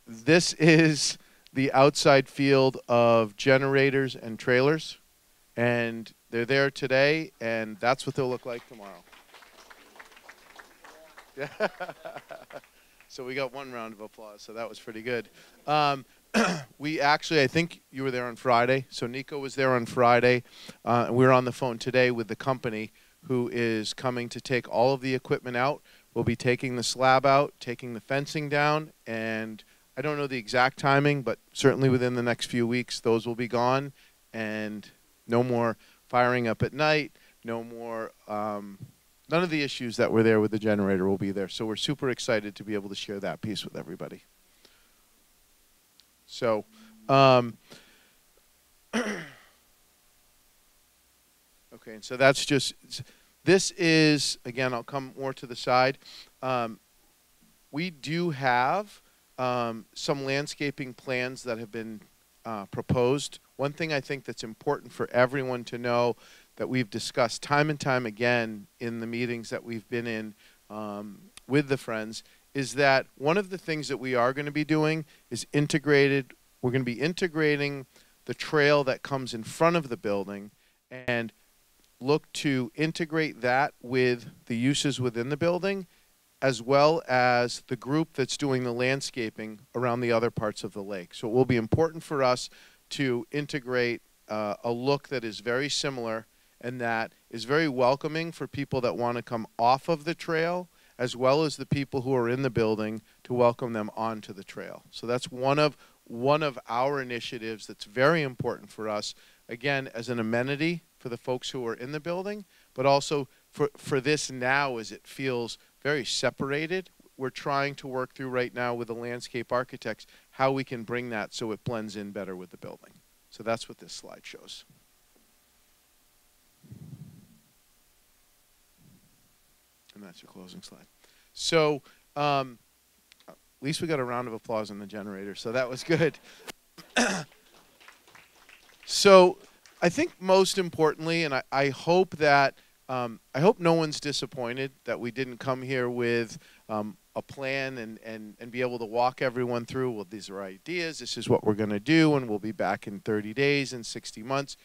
This is the outside field of generators and trailers, and they're there today, and that's what they'll look like tomorrow. Yeah. So we got one round of applause, so that was pretty good. We actually, I think you were there on Friday. So Nico was there on Friday. And we were on the phone today with the company who is coming to take all of the equipment out. We'll be taking the slab out, taking the fencing down, and I don't know the exact timing, but certainly within the next few weeks, those will be gone. And no more firing up at night, no more, none of the issues that were there with the generator will be there. So we're super excited to be able to share that piece with everybody. So, okay, and so that's just, this is, again, I'll come more to the side. We do have some landscaping plans that have been proposed. One thing I think that's important for everyone to know that we've discussed time and time again in the meetings that we've been in with the Friends is that one of the things that we are going to be doing is we're going to be integrating the trail that comes in front of the building and look to integrate that with the uses within the building, as well as the group that's doing the landscaping around the other parts of the lake. So it will be important for us to integrate a look that is very similar and that is very welcoming for people that want to come off of the trail, as well as the people who are in the building, to welcome them onto the trail. So that's one of our initiatives that's very important for us, again, as an amenity for the folks who are in the building, but also for this now as it feels very separated. We're trying to work through right now with the landscape architects how we can bring that so it blends in better with the building. So that's what this slide shows. And that's your closing slide. So at least we got a round of applause on the generator, so that was good. So I think most importantly, and I hope that I hope no one's disappointed that we didn't come here with a plan and be able to walk everyone through, well, these are ideas, this is what we're going to do, and we'll be back in 30 days and 60 months.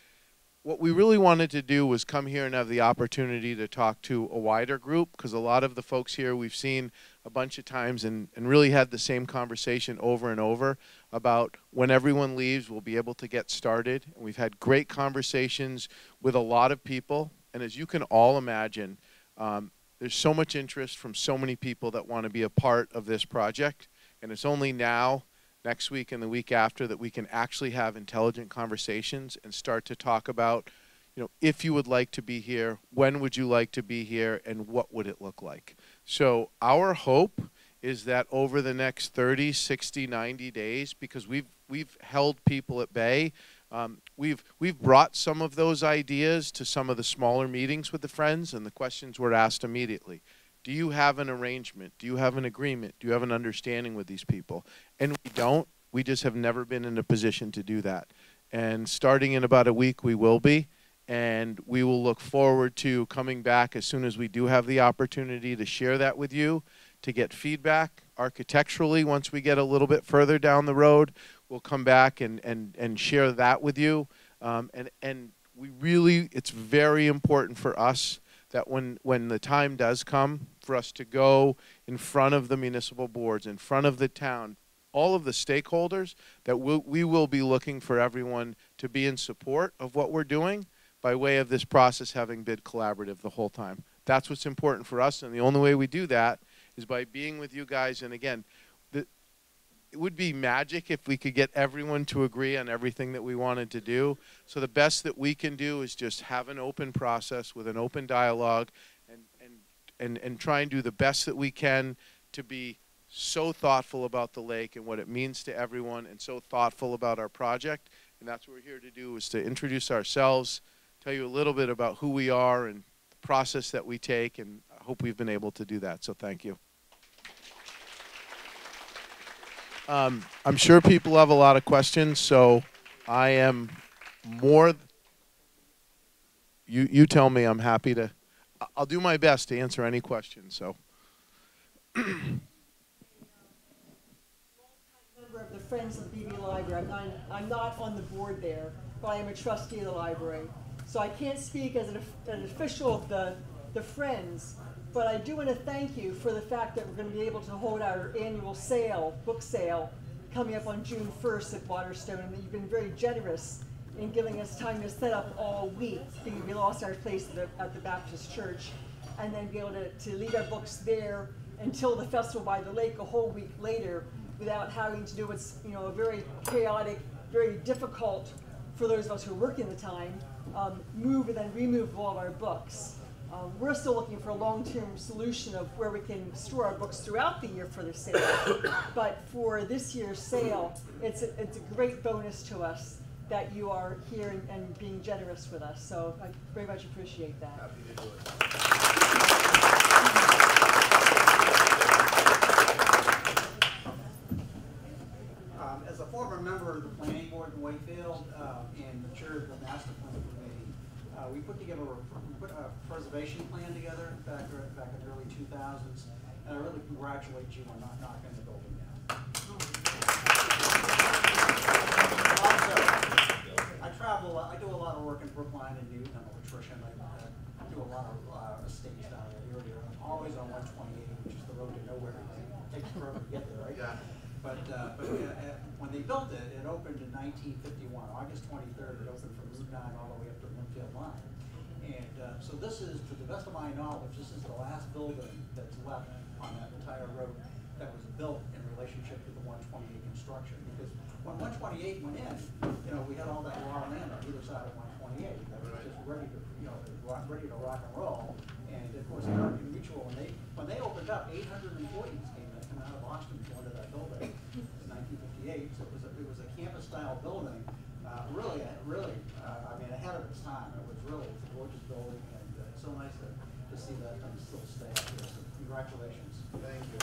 What we really wanted to do was come here and have the opportunity to talk to a wider group, because a lot of the folks here we've seen a bunch of times and really had the same conversation over and over about when everyone leaves, we'll be able to get started. And we've had great conversations with a lot of people. And as you can all imagine, there's so much interest from so many people that want to be a part of this project. And it's only now, next week and the week after, that we can actually have intelligent conversations and start to talk about, you know, if you would like to be here, when would you like to be here, and what would it look like? So our hope is that over the next 30, 60, 90 days, because we've held people at bay, we've brought some of those ideas to some of the smaller meetings with the Friends, and the questions were asked immediately. Do you have an arrangement? Do you have an agreement? Do you have an understanding with these people? And we don't. We just have never been in a position to do that. And starting in about a week, we will be. And we will look forward to coming back as soon as we do have the opportunity to share that with you, to get feedback architecturally. Once we get a little bit further down the road, we'll come back and share that with you. And we really, it's very important for us that when the time does come for us to go in front of the municipal boards, in front of the town, all of the stakeholders, that we will be looking for everyone to be in support of what we're doing by way of this process having been collaborative the whole time. That's what's important for us, and the only way we do that is by being with you guys. And again, it would be magic if we could get everyone to agree on everything that we wanted to do. So the best that we can do is just have an open process with an open dialogue and try and do the best that we can to be so thoughtful about the lake and what it means to everyone, and so thoughtful about our project. And that's what we're here to do, is to introduce ourselves, tell you a little bit about who we are and the process that we take, and I hope we've been able to do that. So thank you. I'm sure people have a lot of questions, so I am more, you tell me. I'm happy to, I'll do my best to answer any questions. So. Member of the Friends of the BB Library. I'm not on the board there, but I am a trustee of the library. So I can't speak as an official of the Friends, but I do want to thank you for the fact that we're going to be able to hold our annual sale, book sale, coming up on June 1st at Waterstone, and that you've been very generous in giving us time to set up all week, because we lost our place at the Baptist Church, and then be able to leave our books there until the Festival by the Lake a whole week later, without having to do what's, you know, a very chaotic, very difficult for those of us who are working the time, move and then remove all of our books. We're still looking for a long-term solution of where we can store our books throughout the year for the sale. But for this year's sale, it's a great bonus to us that you are here and being generous with us. So I very much appreciate that. Happy to do it. As a former member of the planning board in Wakefield and the chair of the master plan committee, we put a preservation plan together back in the early 2000s, and I really congratulate you on not knocking the building down. Also, I do a lot of work in Brookline and Newton. I'm an electrician. I do a lot of estates down in the area. I'm always on 128, which is the road to nowhere. It takes forever to get there, right? Yeah. But when they built it, it opened in 1951. August 23rd, it opened from Route 9 all the way up to the Winfield line. And so this is, to the best of my knowledge, this is the last building that's left on that entire road that was built in relationship to the 128 construction. Because when 128 went in, we had all that raw land on either side of 128 that was just ready to, ready to rock and roll. And of course, American Mutual, when they opened up, 800 employees came out of Boston to go into that building in 1958. So it was a campus-style building. Really, I mean, ahead of its time. It's a gorgeous building, and it's so nice to see that thing still stay up here. So congratulations. Thank you.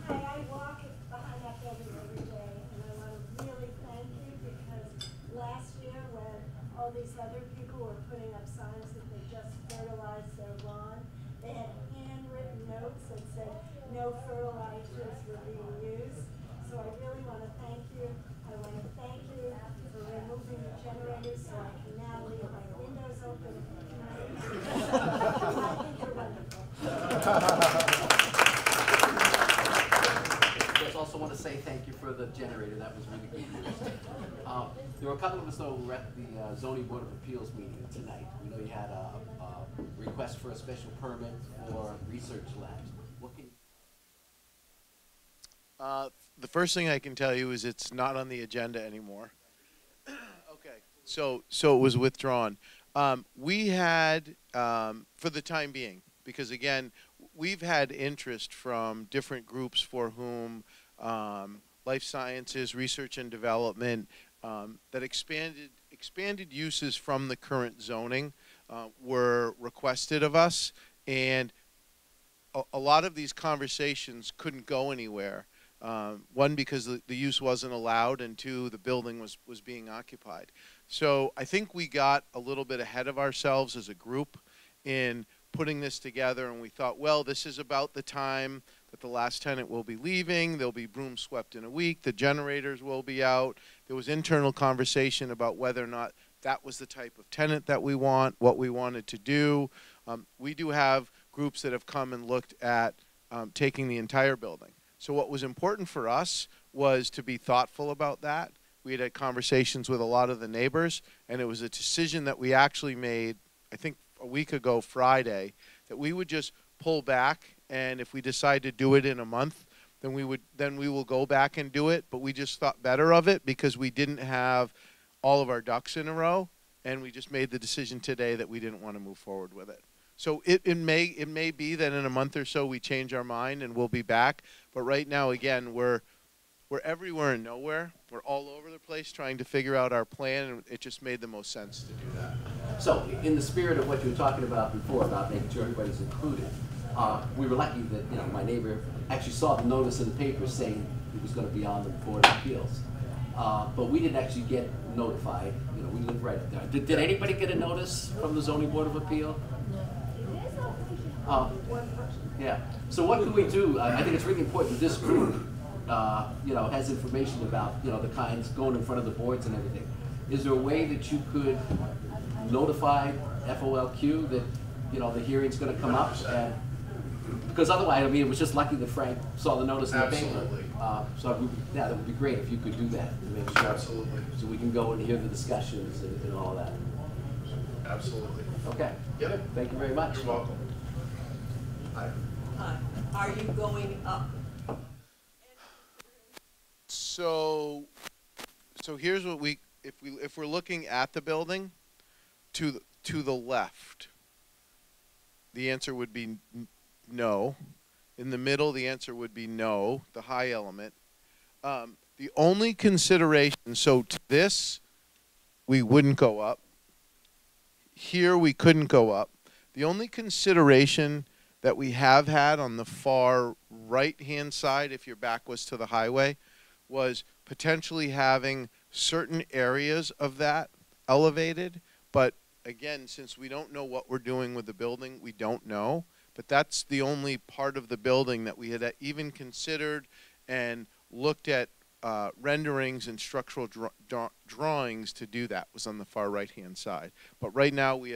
Hey, I walk behind that building every day, and I want to really thank you because last year when all these other people were putting up signs that they just fertilized their lawn, they had handwritten notes that said no fertilizers were being used. So I really want to thank you. I want to thank you for removing the generators so I can now leave my windows open at night. I think you're wonderful. I just also want to say thank you for the generator. That was really good news. There were a couple of us, though, who were at the Zoning Board of Appeals meeting tonight. We know you had a request for a special permit for research labs. What can The first thing I can tell you is it's not on the agenda anymore. Okay, so it was withdrawn. We had, for the time being, because again, we've had interest from different groups for whom life sciences, research and development, that expanded uses from the current zoning were requested of us, and a lot of these conversations couldn't go anywhere. One, because the use wasn't allowed, and two, the building was being occupied. So I think we got a little bit ahead of ourselves as a group in putting this together, and we thought, well, this is about the time that the last tenant will be leaving. There'll be broom swept in a week. The generators will be out. There was internal conversation about whether or not that was the type of tenant that we want, what we wanted to do. We do have groups that have come and looked at taking the entire building. So what was important for us was to be thoughtful about that. We had conversations with a lot of the neighbors, and it was a decision that we actually made, I think, a week ago Friday, that we would just pull back, and if we decide to do it in a month, then we will go back and do it. But we just thought better of it because we didn't have all of our ducks in a row, and we just made the decision today that we didn't want to move forward with it. So it may be that in a month or so we change our mind and we'll be back. But right now, again, we're everywhere and nowhere. We're all over the place trying to figure out our plan, and it just made the most sense to do that. So, in the spirit of what you were talking about before, about making sure everybody's included, we were lucky that my neighbor actually saw the notice in the paper saying he was going to be on the Board of Appeals. But we didn't actually get notified. We live right up there. Did anybody get a notice from the Zoning Board of Appeal? Yeah. So what can we do? I think it's really important. This group, has information about the kinds going in front of the boards and everything. Is there a way that you could notify FOLQ that the hearing's going to come up? And because otherwise, it was just lucky that Frank saw the notice in the paper. Absolutely. So that would be great if you could do that to make sure. Absolutely. So we can go and hear the discussions and all that. Absolutely. Okay. Yep. Thank you very much. You're welcome. Hi. Hi. Are you going up? So here's what if we're looking at the building, to the left, the answer would be no. In the middle, the answer would be no, the high element. The only consideration, so to this, we wouldn't go up. Here, we couldn't go up. The only consideration that we have had on the far right-hand side, if your back was to the highway, was potentially having certain areas of that elevated, but again, since we don't know what we're doing with the building, we don't know. But that's the only part of the building that we had even considered and looked at renderings and structural drawings to do that, was on the far right-hand side. But right now we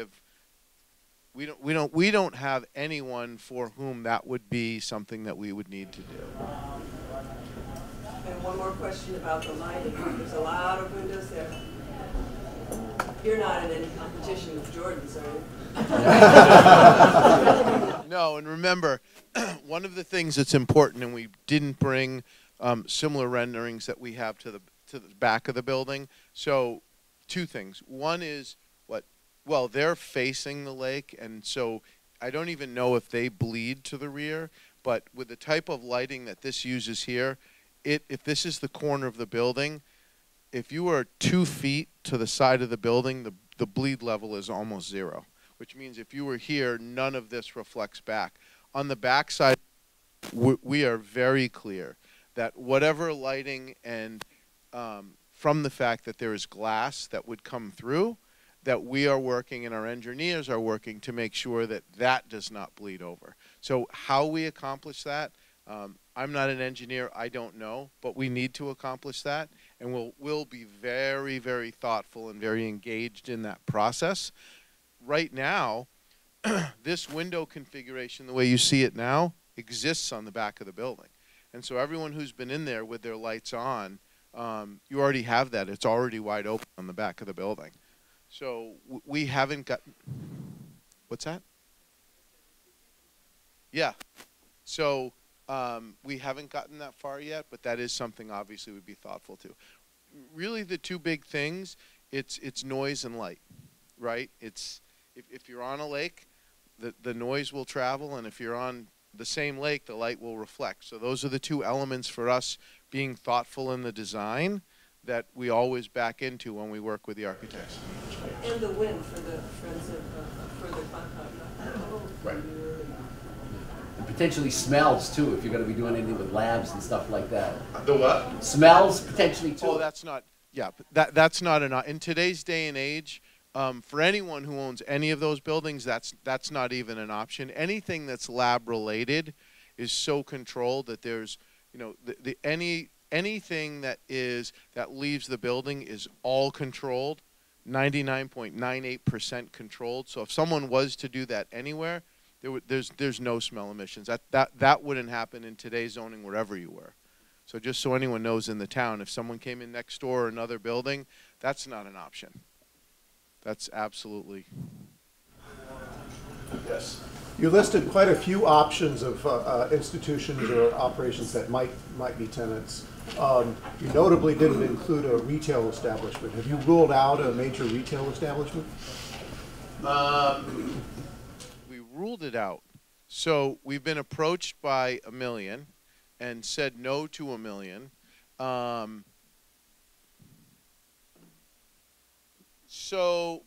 don't have anyone for whom that would be something that we would need to do. And one more question about the lighting. There's a lot of windows there. You're not in any competition with Jordan's, are you? No, and remember, one of the things that's important, and we didn't bring similar renderings that we have to the back of the building. So, two things. One is well, they're facing the lake, and so I don't even know if they bleed to the rear. But with the type of lighting that this uses here, if this is the corner of the building, if you are 2 feet to the side of the building, the bleed level is almost zero. Which means if you were here, none of this reflects back. On the back side, we are very clear that whatever lighting and from the fact that there is glass that would come through, that we are working and our engineers are working to make sure that that does not bleed over. So how we accomplish that, I'm not an engineer, I don't know, but we need to accomplish that, and we'll be very, very thoughtful and very engaged in that process. Right now, this window configuration, the way you see it now, exists on the back of the building. And so everyone who's been in there with their lights on, you already have that. It's already wide open on the back of the building. So we haven't got, what's that? Yeah. So we haven't gotten that far yet, but that is something obviously we'd be thoughtful to. Really the two big things, it's noise and light, right? It's, if you're on a lake, the noise will travel, and if you're on the same lake, the light will reflect. So those are the two elements for us being thoughtful in the design that we always back into when we work with the architects. And the wind for the friends of for the Quannapowitt. Right. And potentially smells too, if you're going to be doing anything with labs and stuff like that. The what? Smells potentially too. Oh, that's not. Yeah, that's not enough in today's day and age. For anyone who owns any of those buildings, that's not even an option. Anything that's lab related is so controlled that there's, you know, anything that leaves the building is all controlled, 99.98% controlled. So if someone was to do that anywhere, there's no smell emissions. That wouldn't happen in today's zoning wherever you were. So just so anyone knows in the town, if someone came in next door or another building, that's not an option. That's absolutely. Yes. You listed quite a few options of institutions or operations that might be tenants. You notably didn't include a retail establishment. Have you ruled out a major retail establishment? We ruled it out. So we've been approached by $1 million and said no to $1 million. So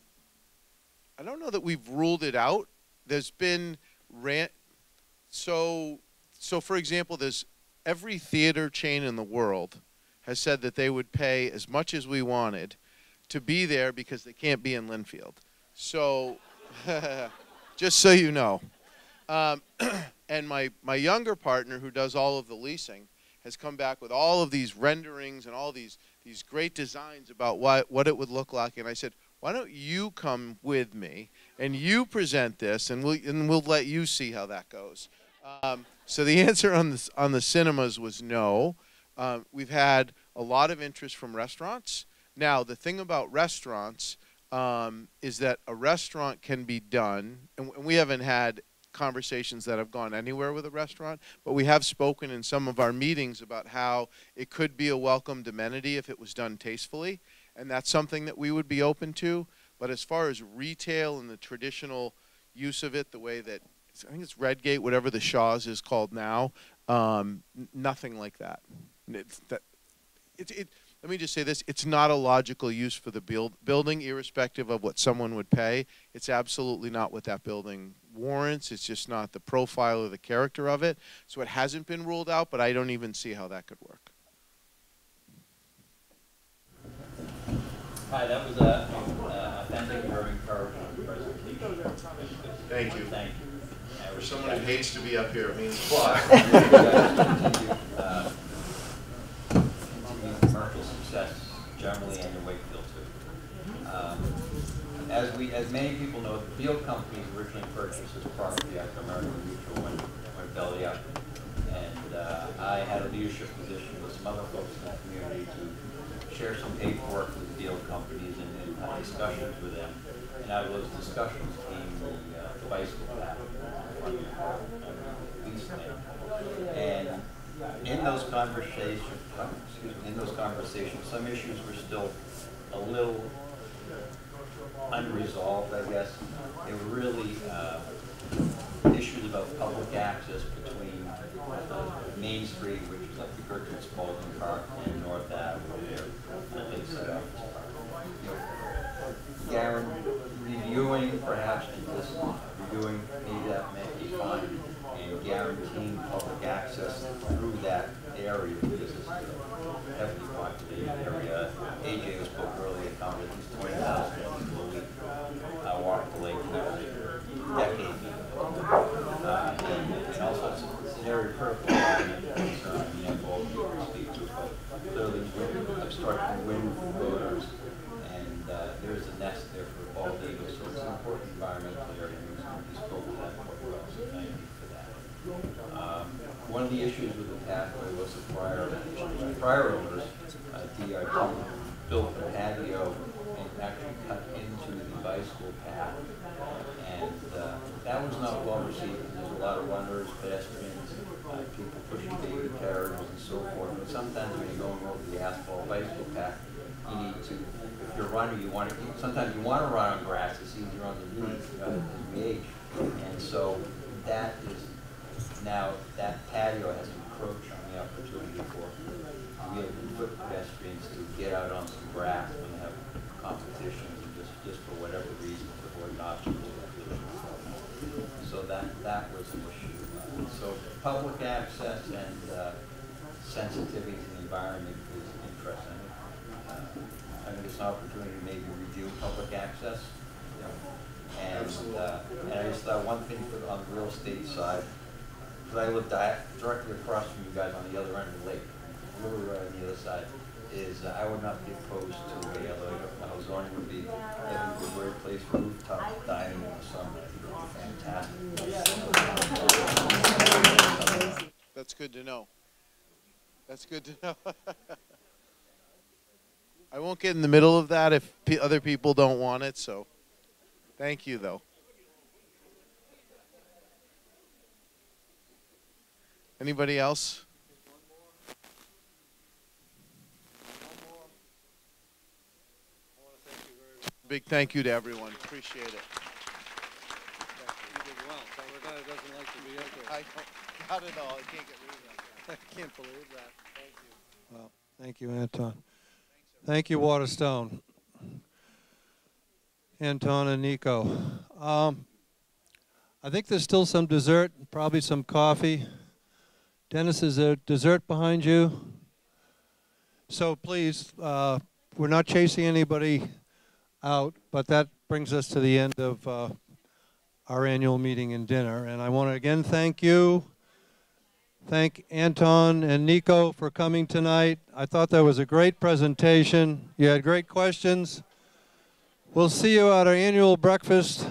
I don't know that we've ruled it out. There's been so for example, there's every theater chain in the world has said that they would pay as much as we wanted to be there because they can't be in Linfield. So just so you know. And my younger partner, who does all of the leasing, has come back with all of these renderings and all these great designs about what it would look like. And I said, why don't you come with me and you present this, and we'll let you see how that goes. So the answer on the cinemas was no. We've had a lot of interest from restaurants. Now the thing about restaurants is that a restaurant can be done, and we haven't had conversations that have gone anywhere with a restaurant, but we have spoken in some of our meetings about how it could be a welcomed amenity if it was done tastefully, and that's something that we would be open to. But as far as retail and the traditional use of it, the way that, I think it's Redgate, whatever the Shaw's is called now, nothing like that. Let me just say this, it's not a logical use for the building, irrespective of what someone would pay. It's absolutely not what that building warrants. It's just not the profile or the character of it. So it hasn't been ruled out, but I don't even see how that could work. Hi, that was thank you for Thank you. Thank you. For someone who hates to be up here, it means a lot. Continued commercial success generally and in Wakefield too. As many people know, the Field Company originally purchased this property after American Mutual went belly up. And I had a leadership position with some other folks in the community to share some paperwork with Field companies and have discussions with them. And out of those discussions came the bicycle path on the lease land. And in those conversations, some issues were still a little unresolved, I guess. They were really issues about public access between Main Street, which is like the Gertrude Spalding Park, and North Avenue there, and Lakeside Office Park. Garen, reviewing, perhaps just reviewing maybe that may be fine, and guaranteeing public access through that area, because it's a heavily populated area. AJ spoke earlier, counted at least 20,000 people a week walk the lake for a decade. And also it's an area critical concern, all people speak to, but clearly obstructing wind voters, and there's a nest there for bald eagles, so it's an important environmental area, and we spoke to that quite well, so thank you for that. One of the issues with the pathway was the prior owners, DRT, built a patio and actually cut into the bicycle path, and that was not well received. There's a lot of runners, pedestrians, people pushing baby carriages and so forth. And sometimes when you're going over the asphalt bicycle path, you need to, if you're a runner, sometimes you want to run on grass. It's easier on the knees as you age. And so that is now, that patio has encroached on the opportunity for wheel-and-foot pedestrians to get out on some grass when they have competitions, and just for whatever reason, to avoid obstacles. So that was an issue. So public access and sensitivity to the environment is interesting. I think it's an opportunity to maybe review public access. And I just thought one thing on the real estate side, because I live directly across from you guys on the other end of the lake, literally on the other side, is I would not be opposed to a zoning would be a great place for rooftop dining in the summer. It would be fantastic. That's good to know. That's good to know. I won't get in the middle of that if other people don't want it, so thank you, though. Anybody else? Big thank you to everyone. Appreciate it. You did well. So the guy doesn't like to be up there. I got it all. I can't get rid of that. I can't believe that. Thank you. Well, thank you, Anton. Thank you, Waterstone. Anton and Nico. I think there's still some dessert, probably some coffee. Dennis, is there dessert behind you? So please, we're not chasing anybody out, but that brings us to the end of our annual meeting and dinner. And I want to again thank you. Thank Anton and Nico for coming tonight. I thought that was a great presentation. You had great questions. We'll see you at our annual breakfast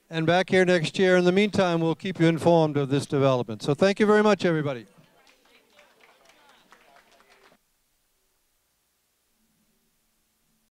and back here next year. In the meantime, we'll keep you informed of this development. So thank you very much, everybody.